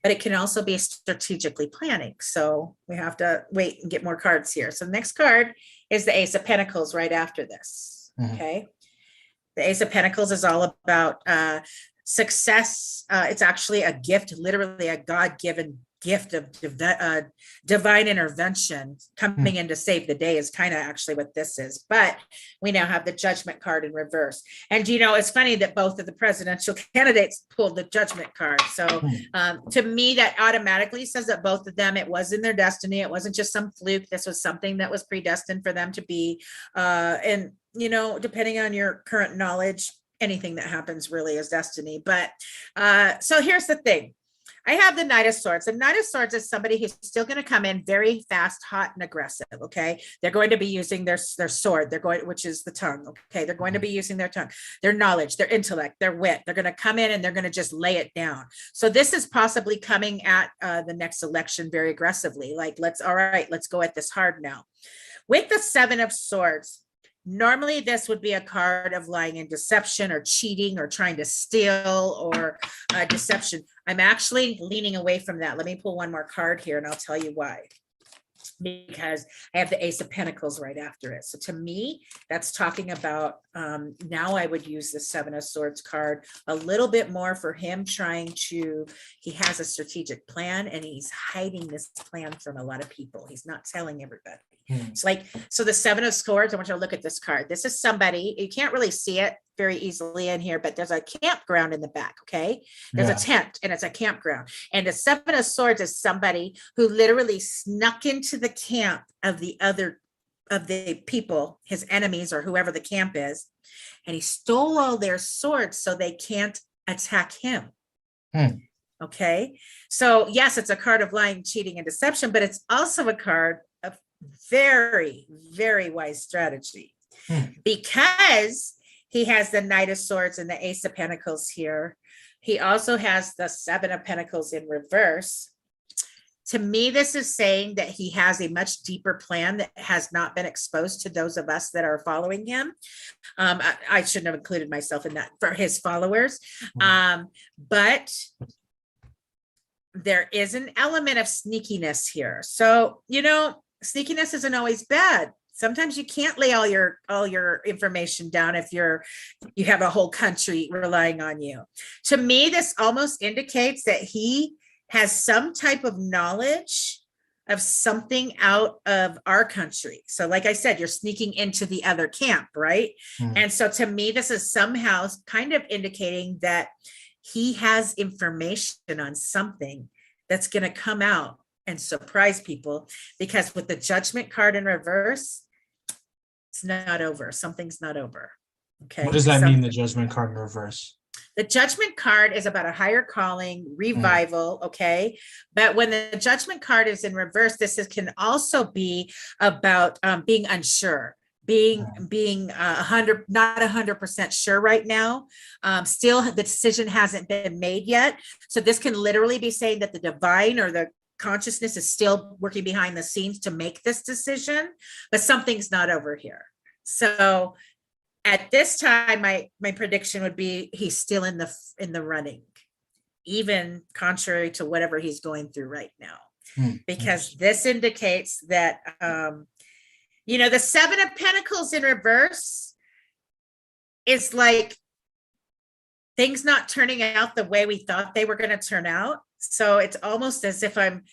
it can also be strategically planning. So we have to wait and get more cards here. So the next card is the Ace of Pentacles right after this. Okay. The Ace of Pentacles is all about success. It's actually a gift, literally a God-given gift of divine intervention coming in to save the day is kind of actually what this is. But we now have the Judgment card in reverse. And, you know, it's funny that both of the presidential candidates pulled the Judgment card. So to me, that automatically says that both of them, it was in their destiny. It wasn't just some fluke. This was something that was predestined for them to be. And, you know, depending on your current knowledge, anything that happens really is destiny. But so here's the thing. I have the Knight of Swords. The Knight of Swords is somebody who's still going to come in very fast, hot, and aggressive. Okay. They're going to be using their sword. They're going, which is the tongue. Okay. They're going to be using their tongue, their knowledge, their intellect, their wit. They're going to come in and they're going to just lay it down. So this is possibly coming at the next election very aggressively. Like, all right, let's go at this hard now. With the Seven of Swords, normally this would be a card of lying and deception or cheating or trying to steal or deception. I'm actually leaning away from that. Let me pull one more card here and I'll tell you why. Because I have the Ace of Pentacles right after it. So to me, that's talking about now I would use the Seven of Swords card a little bit more for him he has a strategic plan and he's hiding this plan from a lot of people. He's not telling everybody. It's like, so the Seven of Swords, I want you to look at this card. This is somebody, you can't really see it very easily in here, but there's a campground in the back. Okay. There's a tent and it's a campground. And the Seven of Swords is somebody who literally snuck into the camp of the people, his enemies or whoever the camp is. And he stole all their swords so they can't attack him. Okay. So yes, it's a card of lying, cheating, and deception, but it's also a card of very, very wise strategy because he has the Knight of Swords and the Ace of Pentacles here. He also has the Seven of Pentacles in reverse. To me, this is saying that he has a much deeper plan that has not been exposed to those of us that are following him. I shouldn't have included myself in that for his followers. But there is an element of sneakiness here. So, you know, sneakiness isn't always bad. Sometimes you can't lay all your information down if you have a whole country relying on you. To me, this almost indicates that he has some type of knowledge of something out of our country. So like I said, you're sneaking into the other camp, right? And so to me, this is somehow kind of indicating that he has information on something that's going to come out and surprise people, because with the Judgment card in reverse, it's not over. Something's not over. Okay. What does that mean, the Judgment card in reverse? The Judgment card is about a higher calling, revival. Okay. But when the Judgment card is in reverse, can also be about being unsure, being 100% sure right now. Still the decision hasn't been made yet. So this can literally be saying that the divine or the consciousness is still working behind the scenes to make this decision, but something's not over here. So at this time, my prediction would be he's still in the running, even contrary to whatever he's going through right now, because this indicates that, the Seven of Pentacles in reverse is like things not turning out the way we thought they were going to turn out. So it's almost as if I'm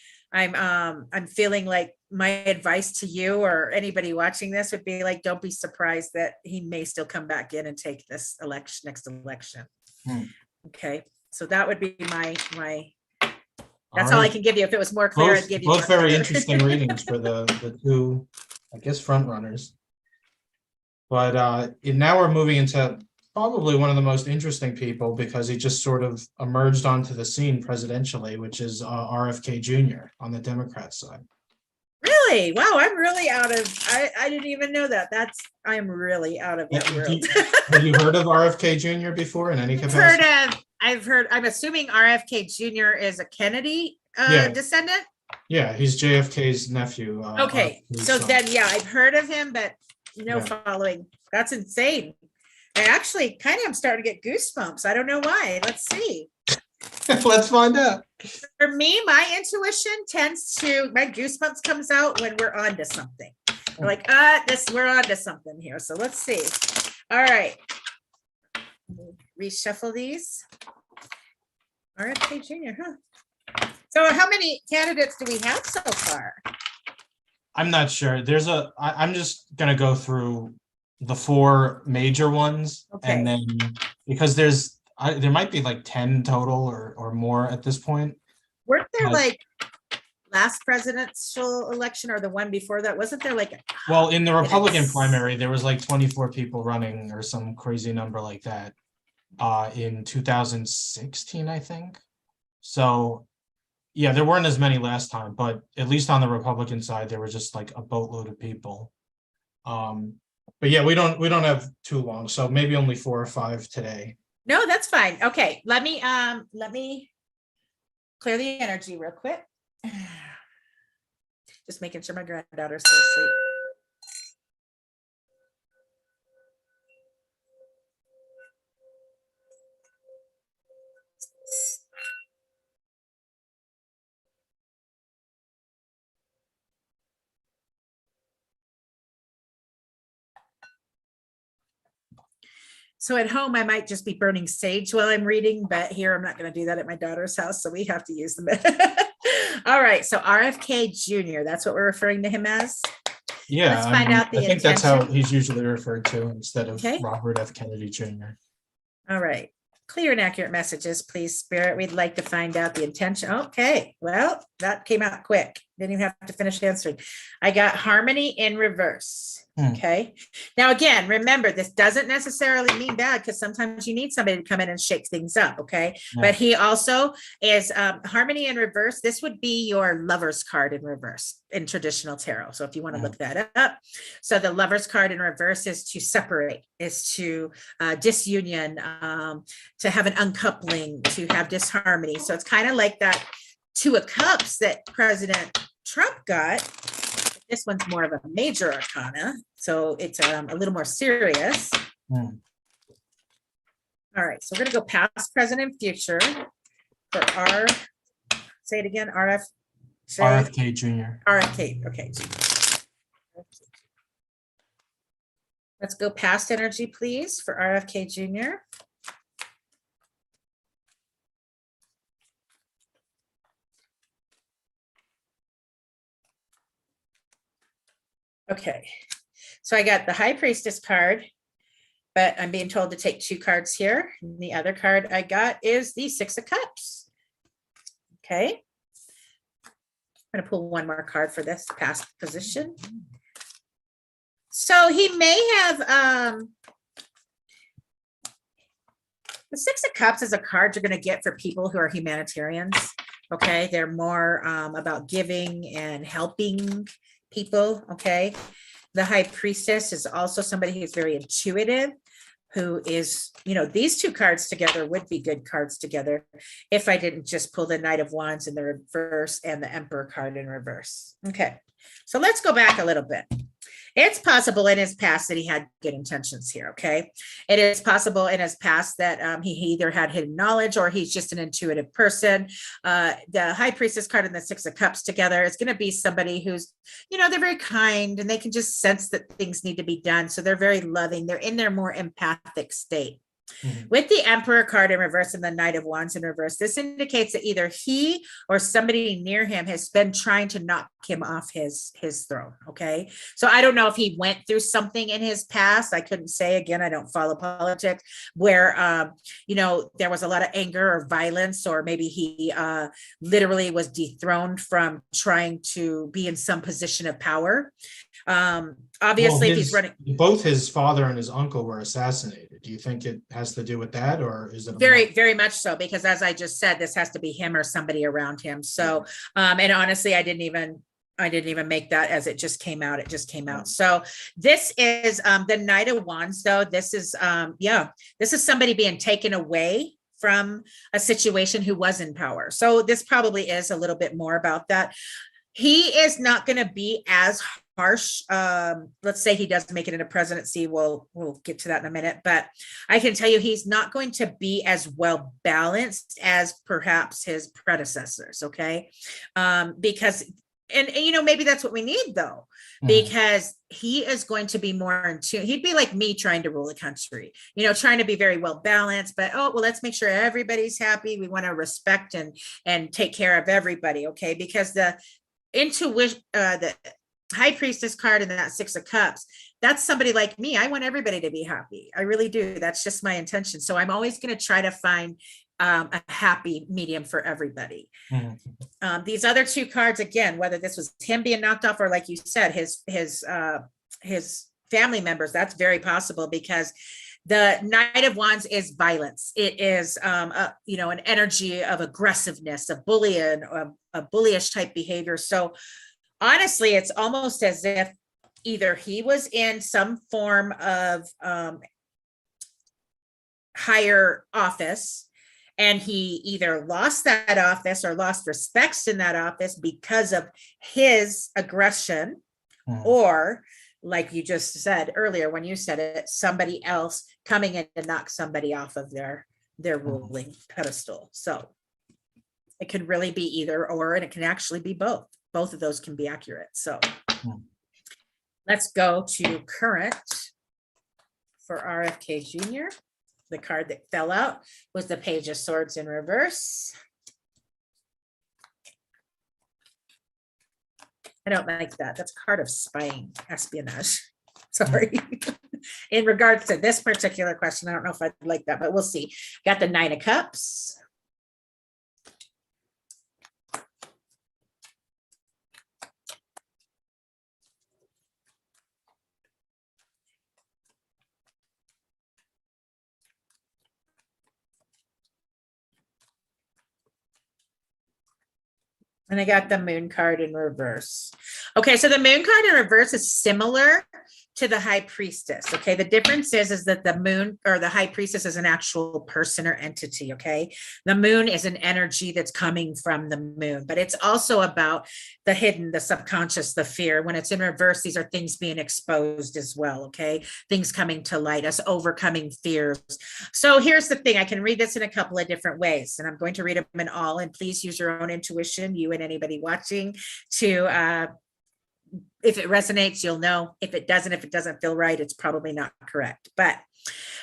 feeling like my advice to you or anybody watching this would be like, don't be surprised that he may still come back in and take this next election. Okay. So that would be my that's all I can give you. If it was more clear, I'd give you both very interesting readings for the two, I guess, front runners. But now we're moving into probably one of the most interesting people, because he just sort of emerged onto the scene presidentially, which is RFK Jr. on the Democrat side. Really? Wow, I'm really out of, I didn't even know that. I'm really out of that world. Have you heard of RFK Jr. before in any capacity? I'm assuming RFK Jr. is a Kennedy descendant? Yeah, he's JFK's nephew. Okay, so then, yeah, I've heard of him, but following. That's insane. I actually kind of am starting to get goosebumps. I don't know why. Let's see. Let's find out. For me, my intuition my goosebumps comes out when we're on to something. We're like, we're on to something here. So let's see. All right. Reshuffle these. RFK Jr., huh? So how many candidates do we have so far? I'm not sure. I'm just going to go through the four major ones. Okay. And then, because there might be like 10 total or more at this point. Weren't there like last presidential election or the one before that? Wasn't there like? Well, in the Republican primary, there was like 24 people running or some crazy number like that in 2016, I think. So yeah, there weren't as many last time, but at least on the Republican side, there were just like a boatload of people. But yeah, we don't have too long, so maybe only 4 or 5 today. No, that's fine. Okay, let me clear the energy real quick. Just making sure my granddaughter's still asleep. So at home, I might just be burning sage while I'm reading, but here I'm not going to do that at my daughter's house. So we have to use them. All right. So RFK Jr., that's what we're referring to him as. Yeah. Let's find out the I think that's how he's usually referred to instead of Robert F. Kennedy Jr. All right. Clear and accurate messages, please, Spirit. We'd like to find out the intention. Okay. Well, that came out quick. Didn't even have to finish answering. I got harmony in reverse. Okay. Now, again, remember, this doesn't necessarily mean bad, because sometimes you need somebody to come in and shake things up. Okay. But he also is harmony in reverse. This would be your Lover's card in reverse in traditional tarot. So if you want to look that up. So the Lover's card in reverse is to separate, is to disunion, to have an uncoupling, to have disharmony. So it's kind of like that Two of Cups that President Trump got. This one's more of a major arcana, so it's a little more serious. All right, so we're going to go past, present, and future for say it again, RFK Jr. RFK, okay. Let's go past energy, please, for RFK Jr. Okay, so I got the High Priestess card, but I'm being told to take 2 cards here. And the other card I got is the 6 of Cups. Okay, I'm going to pull one more card for this past position. So he may have, the 6 of Cups is a card you're going to get for people who are humanitarians. Okay, they're more about giving and helping people. Okay, the High Priestess is also somebody who's very intuitive, who is, these two cards together would be good cards together if I didn't just pull the Knight of Wands in the reverse and the Emperor card in reverse. Okay, so let's go back a little bit. It's possible in his past that he had good intentions here, okay? It is possible in his past that he either had hidden knowledge or he's just an intuitive person. The High Priestess card and the Six of Cups together is going to be somebody who's, they're very kind and they can just sense that things need to be done. So they're very loving. They're in their more empathic state. Mm-hmm. With the Emperor card in reverse and the Knight of Wands in reverse, this indicates that either he or somebody near him has been trying to knock him off his throne. Okay. So I don't know if he went through something in his past. I couldn't say. Again, I don't follow politics, where, there was a lot of anger or violence, or maybe he literally was dethroned from trying to be in some position of power. Obviously, if he's running. Both his father and his uncle were assassinated. Do you think it has to do with that, or is it very much so? Because as I just said, this has to be him or somebody around him. So, and honestly, I didn't even make that as it just came out. It just came out. So this is the Knight of Wands, though. This is this is somebody being taken away from a situation who was in power. So this probably is a little bit more about that. He is not going to be as harsh. Let's say he does make it into presidency. We'll get to that in a minute, but I can tell you he's not going to be as well balanced as perhaps his predecessors. Okay. Because maybe that's what we need, though, because he is going to be more in tune. He'd be like me trying to rule a country, trying to be very well balanced, but let's make sure everybody's happy. We want to respect and take care of everybody. Okay. Because the intuition, the High Priestess card and that Six of Cups, that's somebody like me. I want everybody to be happy. I really do. That's just my intention. So I'm always going to try to find a happy medium for everybody. Mm-hmm. These other two cards, again, whether this was him being knocked off or, like you said, his family members, that's very possible, because the Knight of Wands is violence. It is, an energy of aggressiveness, of bullying, a bullish type behavior. So honestly, it's almost as if either he was in some form of higher office, and he either lost that office or lost respects in that office because of his aggression, or, like you just said earlier when you said it, somebody else coming in to knock somebody off of their ruling pedestal. So it could really be either or, and it can actually be both. Both of those can be accurate. So let's go to current for RFK Jr. The card that fell out was the Page of Swords in reverse. I don't like that. That's a card of spying, espionage. Sorry. In regards to this particular question, I don't know if I'd like that, but we'll see. Got the Nine of Cups. And I got the Moon card in reverse. Okay, so the Moon card in reverse is similar to the High Priestess. Okay, the difference is that the Moon, or the High Priestess, is an actual person or entity. Okay, the Moon is an energy that's coming from the Moon, but it's also about the hidden, the subconscious, the fear. When it's in reverse, these are things being exposed as well. Okay, things coming to light, us overcoming fears. So here's the thing, I can read this in a couple of different ways, and I'm going to read them in all, and please use your own intuition, you and anybody watching, to if it resonates, you'll know. If it doesn't feel right, it's probably not correct. But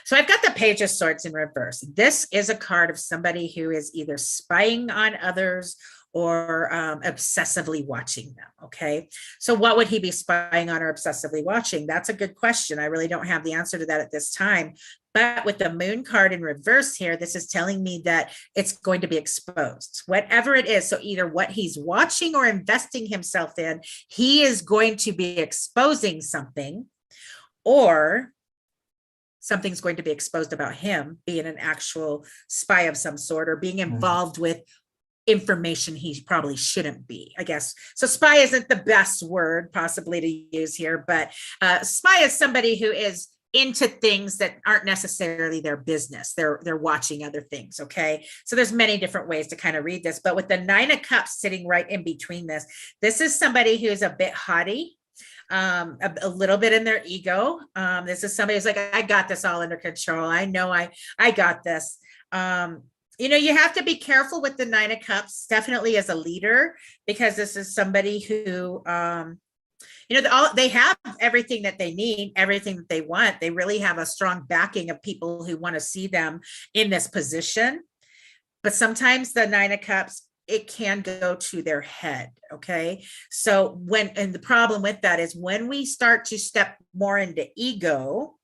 so I've got the Page of Swords in reverse. This is a card of somebody who is either spying on others or obsessively watching them. Okay, so what would he be spying on or obsessively watching? That's a good question. I really don't have the answer to that at this time. But with the Moon card in reverse here, this is telling me that it's going to be exposed, whatever it is. So either what he's watching or investing himself in, he is going to be exposing something, or something's going to be exposed about him being an actual spy of some sort, or being involved with information he probably shouldn't be, I guess. So spy isn't the best word possibly to use here, but spy is somebody who is into things that aren't necessarily their business. They're watching other things. Okay. So there's many different ways to kind of read this, but with the Nine of Cups sitting right in between this is somebody who's a bit haughty, a little bit in their ego. This is somebody who's like, I got this all under control. I know I got this. You have to be careful with the Nine of Cups, definitely as a leader, because this is somebody who, they have everything that they need, everything that they want. They really have a strong backing of people who want to see them in this position. But sometimes the Nine of Cups, it can go to their head. Okay. So and the problem with that is when we start to step more into ego,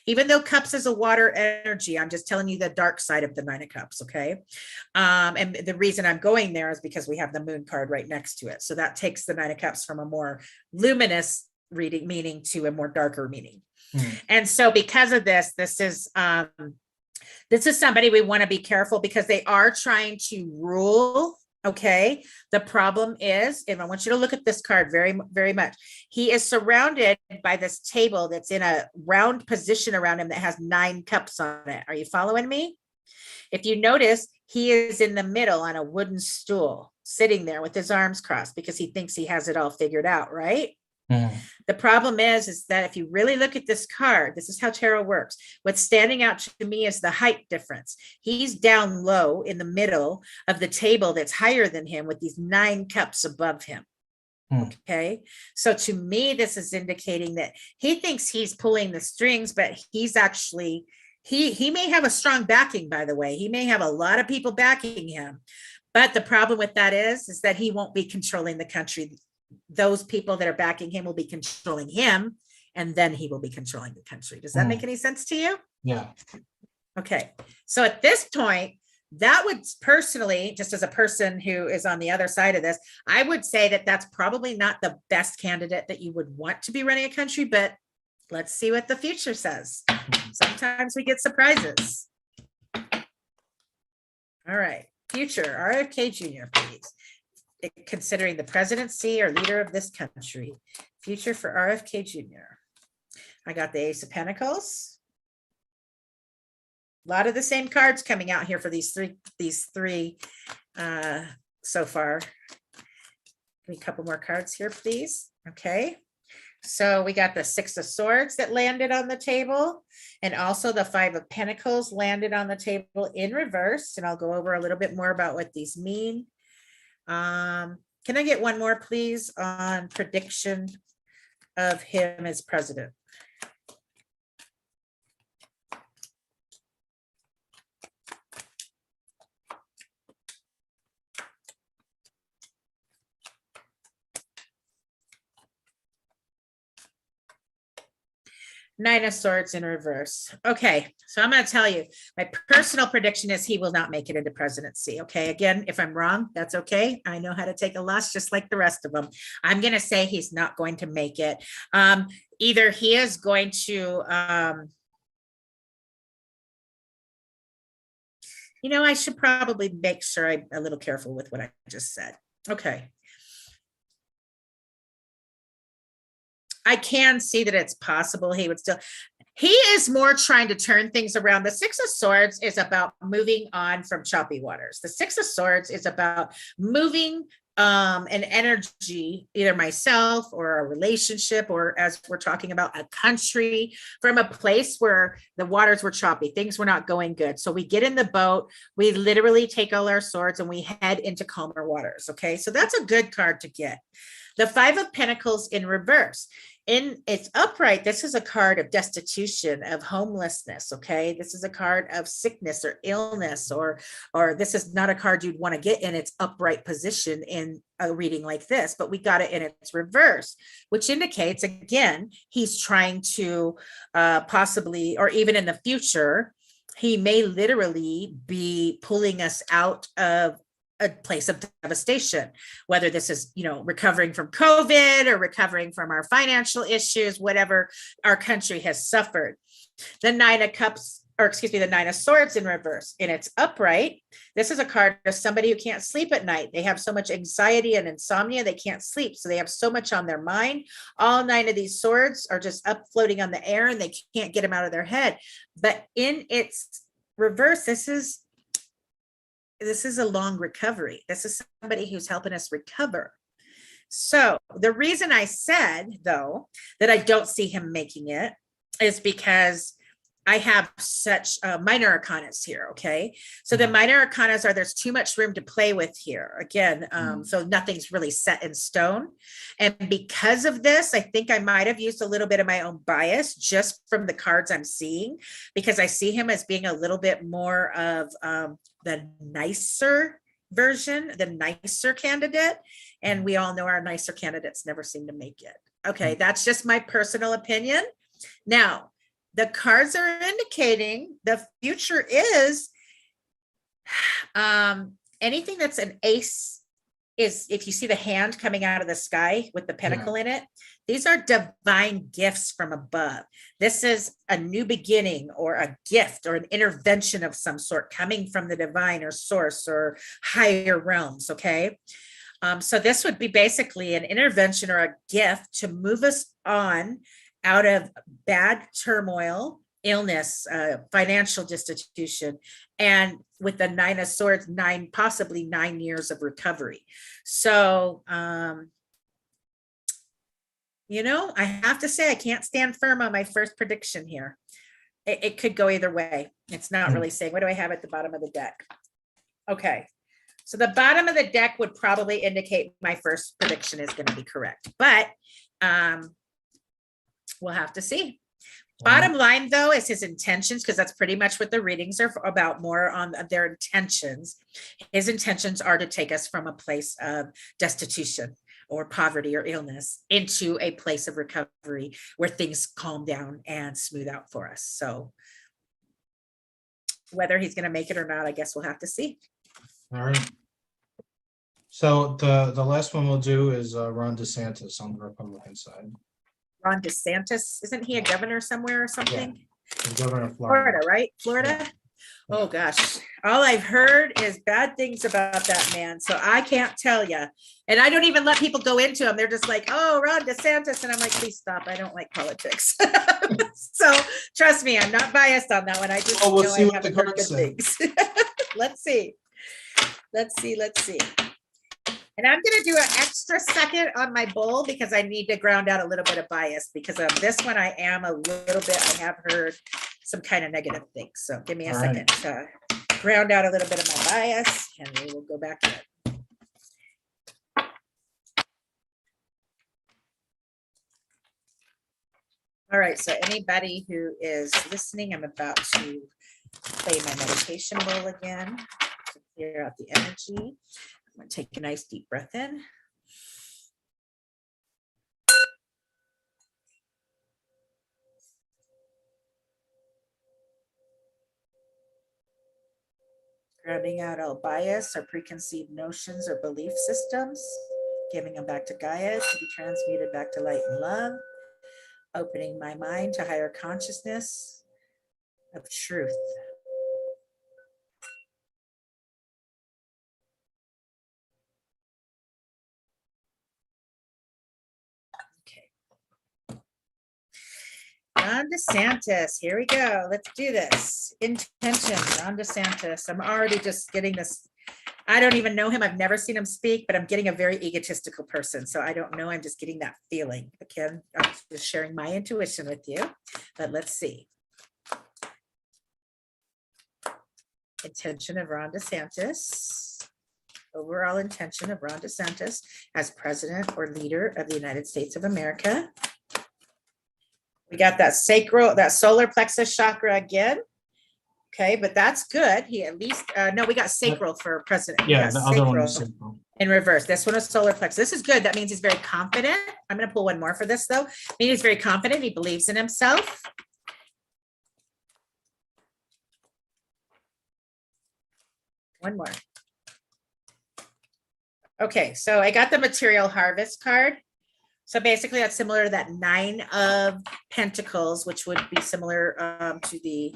even though cups is a water energy, I'm just telling you the dark side of the Nine of Cups. Okay. And the reason I'm going there is because we have the Moon card right next to it. So that takes the Nine of Cups from a more luminous reading meaning to a more darker meaning. And so because of this is somebody we want to be careful because they are trying to rule. Okay. The problem is, and I want you to look at this card very, very much. He is surrounded by this table that's in a round position around him that has 9 cups on it. Are you following me? If you notice, he is in the middle on a wooden stool, sitting there with his arms crossed because he thinks he has it all figured out, right? The problem is that if you really look at this card, this is how tarot works. What's standing out to me is the height difference. He's down low in the middle of the table that's higher than him with these 9 cups above him. Okay. So to me, this is indicating that he thinks he's pulling the strings, but he's actually, he may have a strong backing, by the way. He may have a lot of people backing him. But the problem with that is that he won't be controlling the country. Those people that are backing him will be controlling him, and then he will be controlling the country. Does that make any sense to you? Yeah. Okay. So at this point, that would personally, just as a person who is on the other side of this, I would say that that's probably not the best candidate that you would want to be running a country, but let's see what the future says. Sometimes we get surprises. All right. Future, RFK Jr., please. Considering the presidency or leader of this country. Future for RFK Jr. I got the Ace of Pentacles. A lot of the same cards coming out here for these three so far. Give me a couple more cards here, please. Okay. So we got the Six of Swords that landed on the table, and also the Five of Pentacles landed on the table in reverse. And I'll go over a little bit more about what these mean. Can I get one more, please, on prediction of him as president? Nine of Swords in reverse. Okay, so I'm going to tell you, my personal prediction is he will not make it into presidency. Okay, again, if I'm wrong, that's okay. I know how to take a loss just like the rest of them. I'm going to say he's not going to make it. Either he is going to, I should probably make sure I'm a little careful with what I just said. Okay. I can see that it's possible he would still, he is more trying to turn things around. The Six of Swords is about moving on from choppy waters. The Six of Swords is about moving an energy, either myself or a relationship, or as we're talking about a country, from a place where the waters were choppy, things were not going good. So we get in the boat, we literally take all our swords and we head into calmer waters. Okay, so that's a good card to get. The Five of Pentacles in reverse. In its upright, this is a card of destitution, of homelessness. Okay, this is a card of sickness or illness, or this is not a card you'd want to get in its upright position in a reading like this, but we got it in its reverse, which indicates, again, he's trying to possibly, or even in the future, he may literally be pulling us out of a place of devastation, whether this is, recovering from COVID or recovering from our financial issues, whatever our country has suffered. The Nine of Cups or excuse me, the Nine of Swords in reverse, and it's upright. This is a card of somebody who can't sleep at night. They have so much anxiety and insomnia, they can't sleep. So they have so much on their mind. All 9 of these swords are just up floating on the air and they can't get them out of their head. But in its reverse, this is a long recovery. This is somebody who's helping us recover. So the reason I said, though, that I don't see him making it is because I have such minor arcanas here, okay? So the minor arcanas are, there's too much room to play with here. Again, so nothing's really set in stone. And because of this, I think I might have used a little bit of my own bias just from the cards I'm seeing, because I see him as being a little bit more of the nicer version, the nicer candidate. And we all know our nicer candidates never seem to make it. Okay, that's just my personal opinion. Now, the cards are indicating the future is anything that's an ace is, if you see the hand coming out of the sky with the pentacle in it, these are divine gifts from above. This is a new beginning or a gift or an intervention of some sort coming from the divine or source or higher realms, okay? So this would be basically an intervention or a gift to move us on out of bad turmoil, illness, financial destitution, and with the 9 of Swords, possibly 9 years of recovery. So, you know, I have to say, I can't stand firm on my first prediction here. It could go either way. It's not really saying. What do I have at the bottom of the deck? Okay. So the bottom of the deck would probably indicate my first prediction is going to be correct, but we'll have to see. Bottom line, though, is his intentions, because that's pretty much what the readings are about, more on their intentions. His intentions are to take us from a place of destitution or poverty or illness into a place of recovery where things calm down and smooth out for us. So whether he's going to make it or not, I guess we'll have to see. All right. So the last one we'll do is Ron Desantis on the Republican side. Ron Desantis, isn't he a governor somewhere or something? Yeah, the governor of Florida. Florida, right? Florida? Yeah. Oh gosh, all I've heard is bad things about that man. So I can't tell you. And I don't even let people go into him. They're just like, oh, Ron DeSantis. And I'm like, please stop. I don't like politics. So trust me, I'm not biased on that one. I just we'll know see I what haven't the heard cards good say. things. Let's see. Let's see. Let's see. And I'm going to do an extra second on my bowl because I need to ground out a little bit of bias, because of this one, I am a little bit, I have heard some kind of negative things. So give me a second to ground out a little bit of my bias and we will go back in. All right, so anybody who is listening, I'm about to play my meditation bowl again to clear out the energy. I'm going to take a nice deep breath in. Grounding out all bias or preconceived notions or belief systems, giving them back to Gaia to be transmuted back to light and love, opening my mind to higher consciousness of truth. Ron DeSantis, here we go. Let's do this. Intention, Ron DeSantis. I'm already just getting this. I don't even know him. I've never seen him speak, but I'm getting a very egotistical person. So I don't know. I'm just getting that feeling. Again, I'm just sharing my intuition with you, but let's see. Intention of Ron DeSantis. Overall intention of Ron DeSantis as president or leader of the United States of America. We got that sacral, that solar plexus chakra again. Okay, but that's good. He at least, no, we got sacral for president. Yeah, the other one was sacral. In reverse. This one is solar plexus. This is good. That means he's very confident. I'm going to pull one more for this though. I mean, he's very confident. He believes in himself. One more. Okay, so I got the material harvest card. So basically that's similar to that 9 of Pentacles, which would be similar to the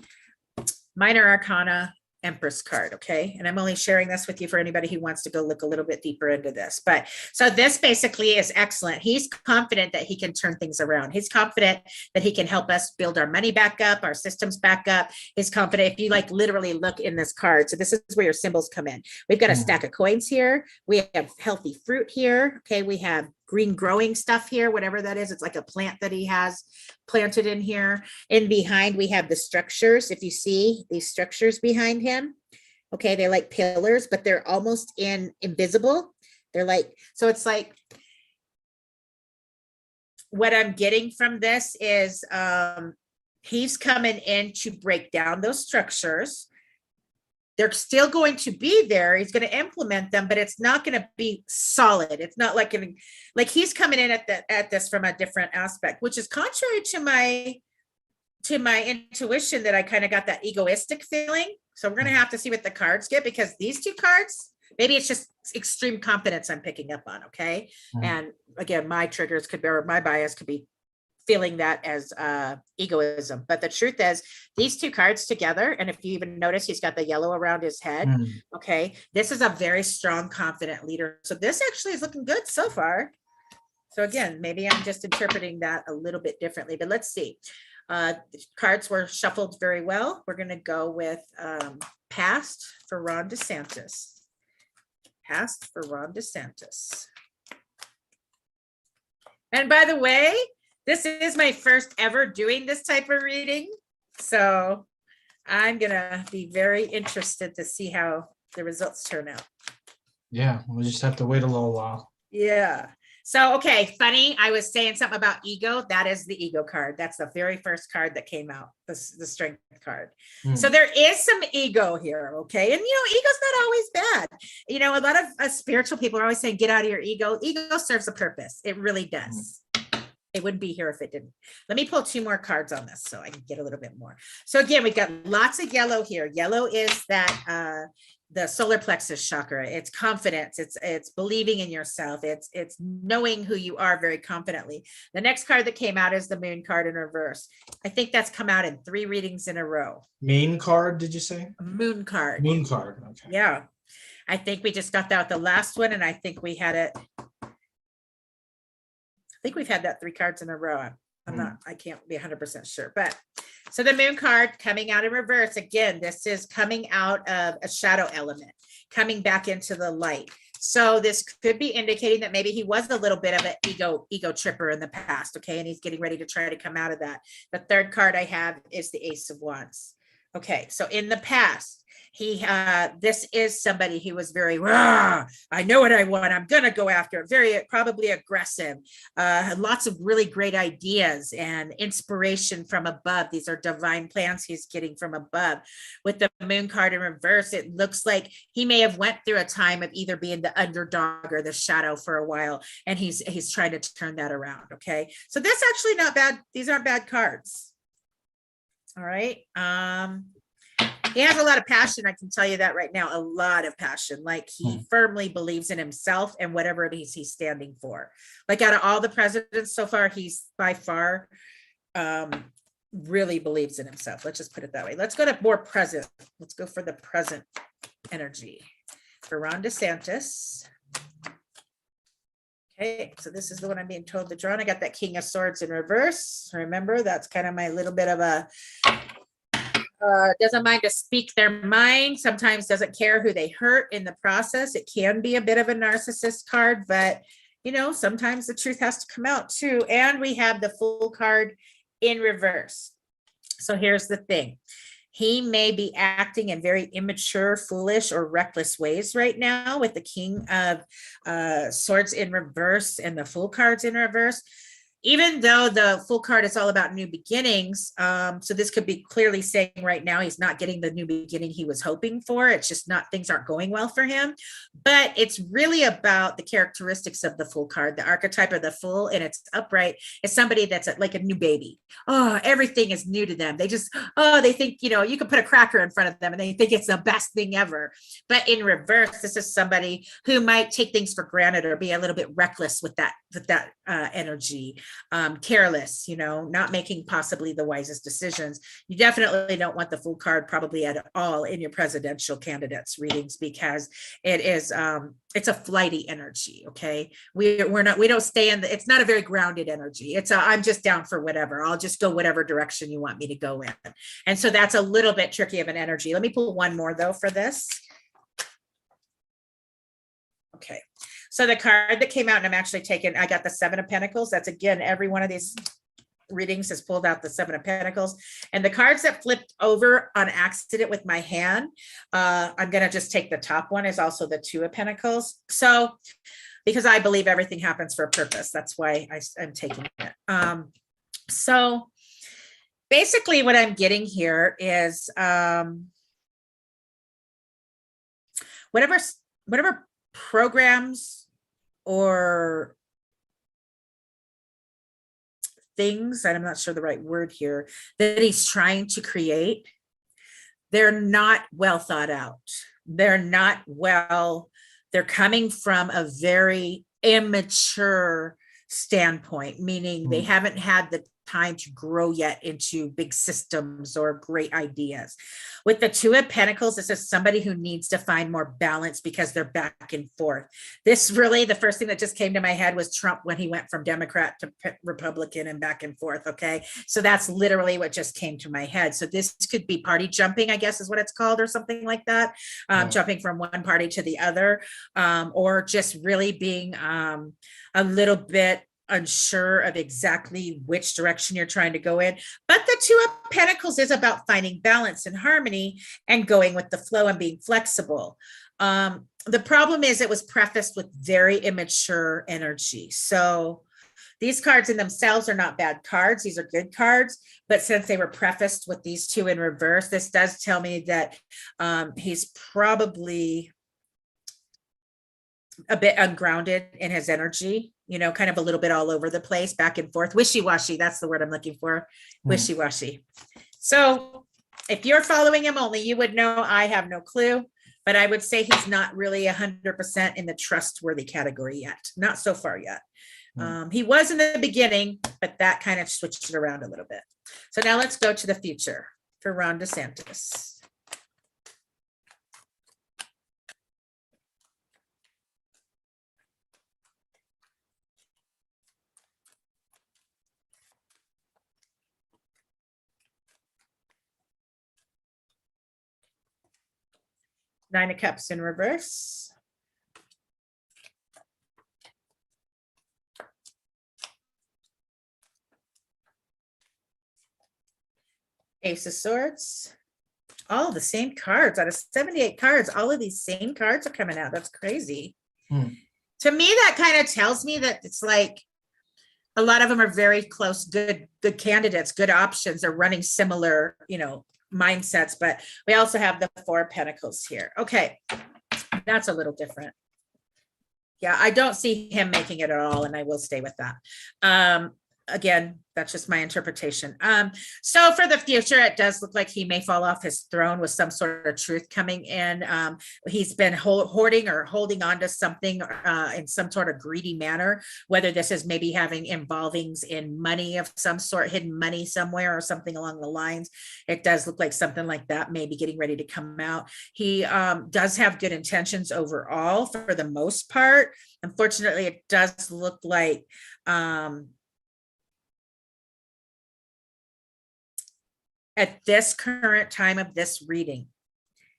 Minor Arcana Empress card, okay? And I'm only sharing this with you for anybody who wants to go look a little bit deeper into this. But so this basically is excellent. He's confident that he can turn things around. He's confident that he can help us build our money back up, our systems back up. He's confident if you like literally look in this card. So this is where your symbols come in. We've got a stack of coins here. We have healthy fruit here. Okay, we have green growing stuff here, whatever that is. It's like a plant that he has planted in here. And behind we have the structures. If you see these structures behind him, okay, they're like pillars, but they're almost invisible. They're like, so it's like, what I'm getting from this is he's coming in to break down those structures. They're still going to be there. He's going to implement them, but it's not going to be solid. It's not like he's coming in at this from a different aspect, which is contrary to my intuition that I kind of got that egoistic feeling. So we're going to have to see what the cards get, because these two cards, maybe it's just extreme confidence I'm picking up on. Okay. And again, my triggers could be, or my bias could be feeling that as egoism. But the truth is these two cards together, and if you even notice, he's got the yellow around his head. Okay. This is a very strong, confident leader. So this actually is looking good so far. So again, maybe I'm just interpreting that a little bit differently, but let's see. The cards were shuffled very well. We're going to go with past for Ron Desantis. Past for Ron Desantis. And by the way, this is my first ever doing this type of reading. So I'm going to be very interested to see how the results turn out. Yeah, we'll just have to wait a little while. Yeah. So, okay, funny. I was saying something about ego. That is the ego card. That's the very first card that came out, the strength card. So there is some ego here, okay? And, ego's not always bad. A lot of spiritual people are always saying, get out of your ego. Ego serves a purpose. It really does. It wouldn't be here if it didn't. Let me pull two more cards on this so I can get a little bit more. So again, we've got lots of yellow here. Yellow is that the solar plexus chakra. It's confidence. It's believing in yourself. It's knowing who you are very confidently. The next card that came out is the moon card in reverse. I think that's come out in 3 readings in a row. Main card, did you say? Moon card. Moon card. Okay. Yeah. I think we just got that with the last one, and I think we had it. I think we've had that 3 cards in a row. I can't be 100% sure, but so the moon card coming out in reverse. Again, this is coming out of a shadow element, coming back into the light. So this could be indicating that maybe he was a little bit of an ego tripper in the past. Okay. And he's getting ready to try to come out of that. The third card I have is the Ace of Wands. Okay. So in the past, this is somebody who was very, I know what I want. I'm going to go after it. Very, probably aggressive. Lots of really great ideas and inspiration from above. These are divine plans he's getting from above. With the moon card in reverse, it looks like he may have went through a time of either being the underdog or the shadow for a while. And he's trying to turn that around. Okay. So that's actually not bad. These aren't bad cards. All right. He has a lot of passion. I can tell you that right now, a lot of passion. Like he firmly believes in himself and whatever it is he's standing for. Like out of all the presidents so far, he's by far really believes in himself. Let's just put it that way. Let's go to more present. Let's go for the present energy for Ron DeSantis. Okay, so this is the one I'm being told to draw. And I got that King of Swords in reverse. Remember, that's kind of my little bit of a doesn't mind to speak their mind, sometimes doesn't care who they hurt in the process. It can be a bit of a narcissist card, but sometimes the truth has to come out too. And we have the Fool card in reverse. So here's the thing. He may be acting in very immature, foolish, or reckless ways right now with the King of Swords in reverse and the Fool cards in reverse. Even though the Fool card is all about new beginnings, so this could be clearly saying right now he's not getting the new beginning he was hoping for. It's just not, things aren't going well for him. But it's really about the characteristics of the Fool card. The archetype of the Fool, and it's upright, is somebody that's like a new baby. Oh, everything is new to them. They just, they think, you can put a cracker in front of them and they think it's the best thing ever. But in reverse, this is somebody who might take things for granted or be a little bit reckless with that energy. careless, not making possibly the wisest decisions. You definitely don't want the Fool card probably at all in your presidential candidates readings, because it is it's a flighty energy. Okay, we don't stay in it's not a very grounded energy. It's I'm just down for whatever, I'll just go whatever direction you want me to go in. And so that's a little bit tricky of an energy. Let me pull one more though for this. Okay, so the card that came out, and I'm actually taking, I got the Seven of Pentacles. That's, again, every one of these readings has pulled out the Seven of Pentacles. And the cards that flipped over on accident with my hand, I'm going to just take the top one, is also the Two of Pentacles. So, because I believe everything happens for a purpose. That's why I'm taking it. So basically what I'm getting here is whatever programs or things, and I'm not sure the right word here, that he's trying to create, they're not well thought out. They're coming from a very immature standpoint, meaning they haven't had the time to grow yet into big systems or great ideas. With the Two of Pentacles, this is somebody who needs to find more balance because they're back and forth. This really, the first thing that just came to my head was Trump when he went from Democrat to Republican and back and forth. Okay, so that's literally what just came to my head. So this could be party jumping, I guess is what it's called, or something like that. Jumping from one party to the other, or just really being a little bit unsure of exactly which direction you're trying to go in. But the Two of Pentacles is about finding balance and harmony and going with the flow and being flexible. The problem is it was prefaced with very immature energy. So these cards in themselves are not bad cards. These are good cards. But since they were prefaced with these two in reverse, this does tell me that he's probably a bit ungrounded in his energy, kind of a little bit all over the place, back and forth, wishy-washy. That's the word I'm looking for, wishy-washy. So if you're following him only, you would know. I have no clue, but I would say he's not really 100% in the trustworthy category yet. Not so far yet. He was in the beginning, but that kind of switched it around a little bit. So now let's go to the future for Ron DeSantis. Nine of Cups in reverse. Ace of Swords. All the same cards out of 78 cards. All of these same cards are coming out. That's crazy. To me, that kind of tells me that it's like a lot of them are very close, good candidates, good options. They're running similar, mindsets, but we also have the Four of Pentacles here. Okay, that's a little different. Yeah, I don't see him making it at all, and I will stay with that. Again, that's just my interpretation. So for the future, it does look like he may fall off his throne with some sort of truth coming in. He's been hoarding or holding on to something in some sort of greedy manner, whether this is maybe having involvings in money of some sort, hidden money somewhere or something along the lines. It does look like something like that may be getting ready to come out. He does have good intentions overall for the most part. Unfortunately, it does look like at this current time of this reading,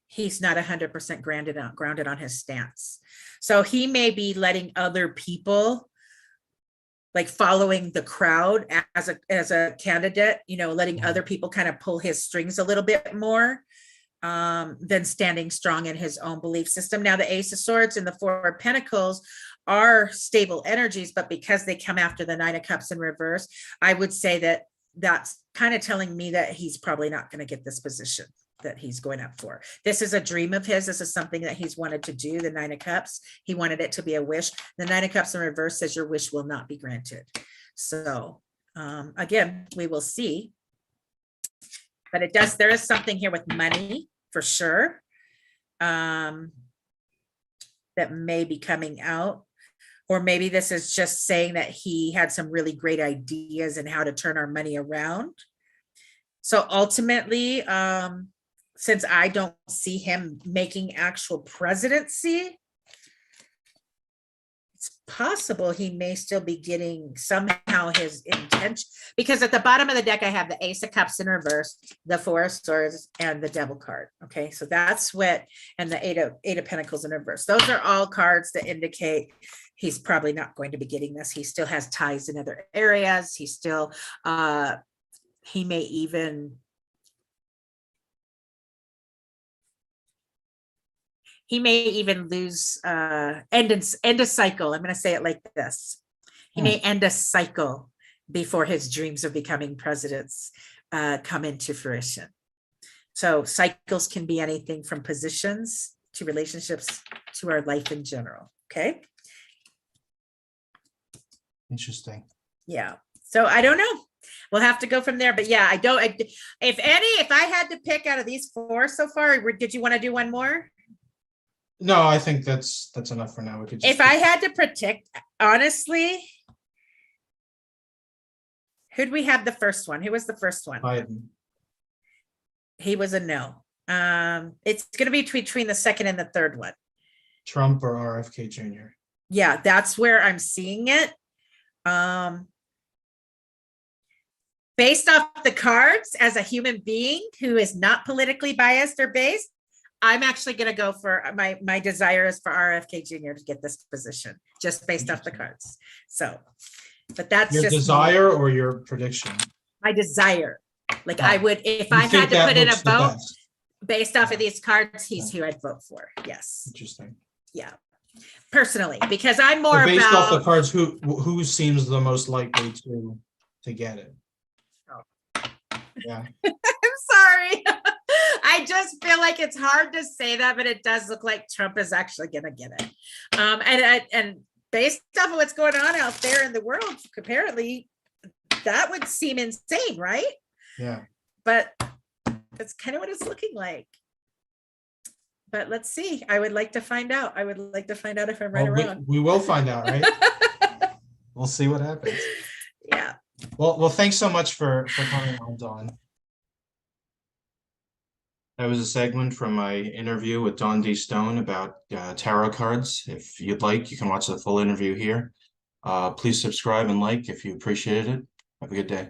he's not 100% grounded on his stance. So he may be letting other people, like following the crowd as a candidate, letting other people kind of pull his strings a little bit more than standing strong in his own belief system. Now, the Ace of Swords and the Four of Pentacles are stable energies, but because they come after the Nine of Cups in reverse, I would say that that's kind of telling me that he's probably not going to get this position that he's going up for. This is a dream of his. This is something that he's wanted to do, the Nine of Cups. He wanted it to be a wish. The Nine of Cups in reverse says your wish will not be granted. So again, we will see. But there is something here with money for sure that may be coming out. Or maybe this is just saying that he had some really great ideas and how to turn our money around. So ultimately, since I don't see him making actual presidency, it's possible he may still be getting somehow his intention, because at the bottom of the deck, I have the Ace of Cups in reverse, the Four of Swords, and the Devil card. Okay, so that's what, and the Eight of Pentacles in reverse. Those are all cards that indicate he's probably not going to be getting this. He still has ties in other areas. He still, he may even, lose, end a cycle. I'm going to say it like this. He may end a cycle before his dreams of becoming presidents come into fruition. So cycles can be anything from positions to relationships to our life in general. Okay. Interesting. Yeah. So I don't know. We'll have to go from there. But yeah, if I had to pick out of these four so far, did you want to do one more? No, I think that's enough for now. We could just if I had to predict, honestly, who'd we have the first one? Who was the first one? Biden. He was a no. It's going to be between the second and the third one. Trump or RFK Jr. Yeah, that's where I'm seeing it. Based off the cards, as a human being who is not politically biased or based, I'm actually going to go for my desire is for RFK Jr. to get this position, just based off the cards. So, but that's your just desire or your prediction? My desire. Like I would, if I had to put in a vote based off of these cards, he's who I'd vote for. Yes. Interesting. Yeah. Personally, because I'm more so based about off the cards, who seems the most likely to get it? Yeah. I'm sorry. I just feel like it's hard to say that, but it does look like Trump is actually going to get it. And based off of what's going on out there in the world, apparently that would seem insane, right? Yeah. But that's kind of what it's looking like. But let's see. I would like to find out. I would like to find out if I'm right or wrong. We will find out, right? We'll see what happens. Yeah. Well, thanks so much for coming on, Dawn. That was a segment from my interview with Dawn D. Stone about tarot cards. If you'd like, you can watch the full interview here. Please subscribe and like if you appreciated it. Have a good day.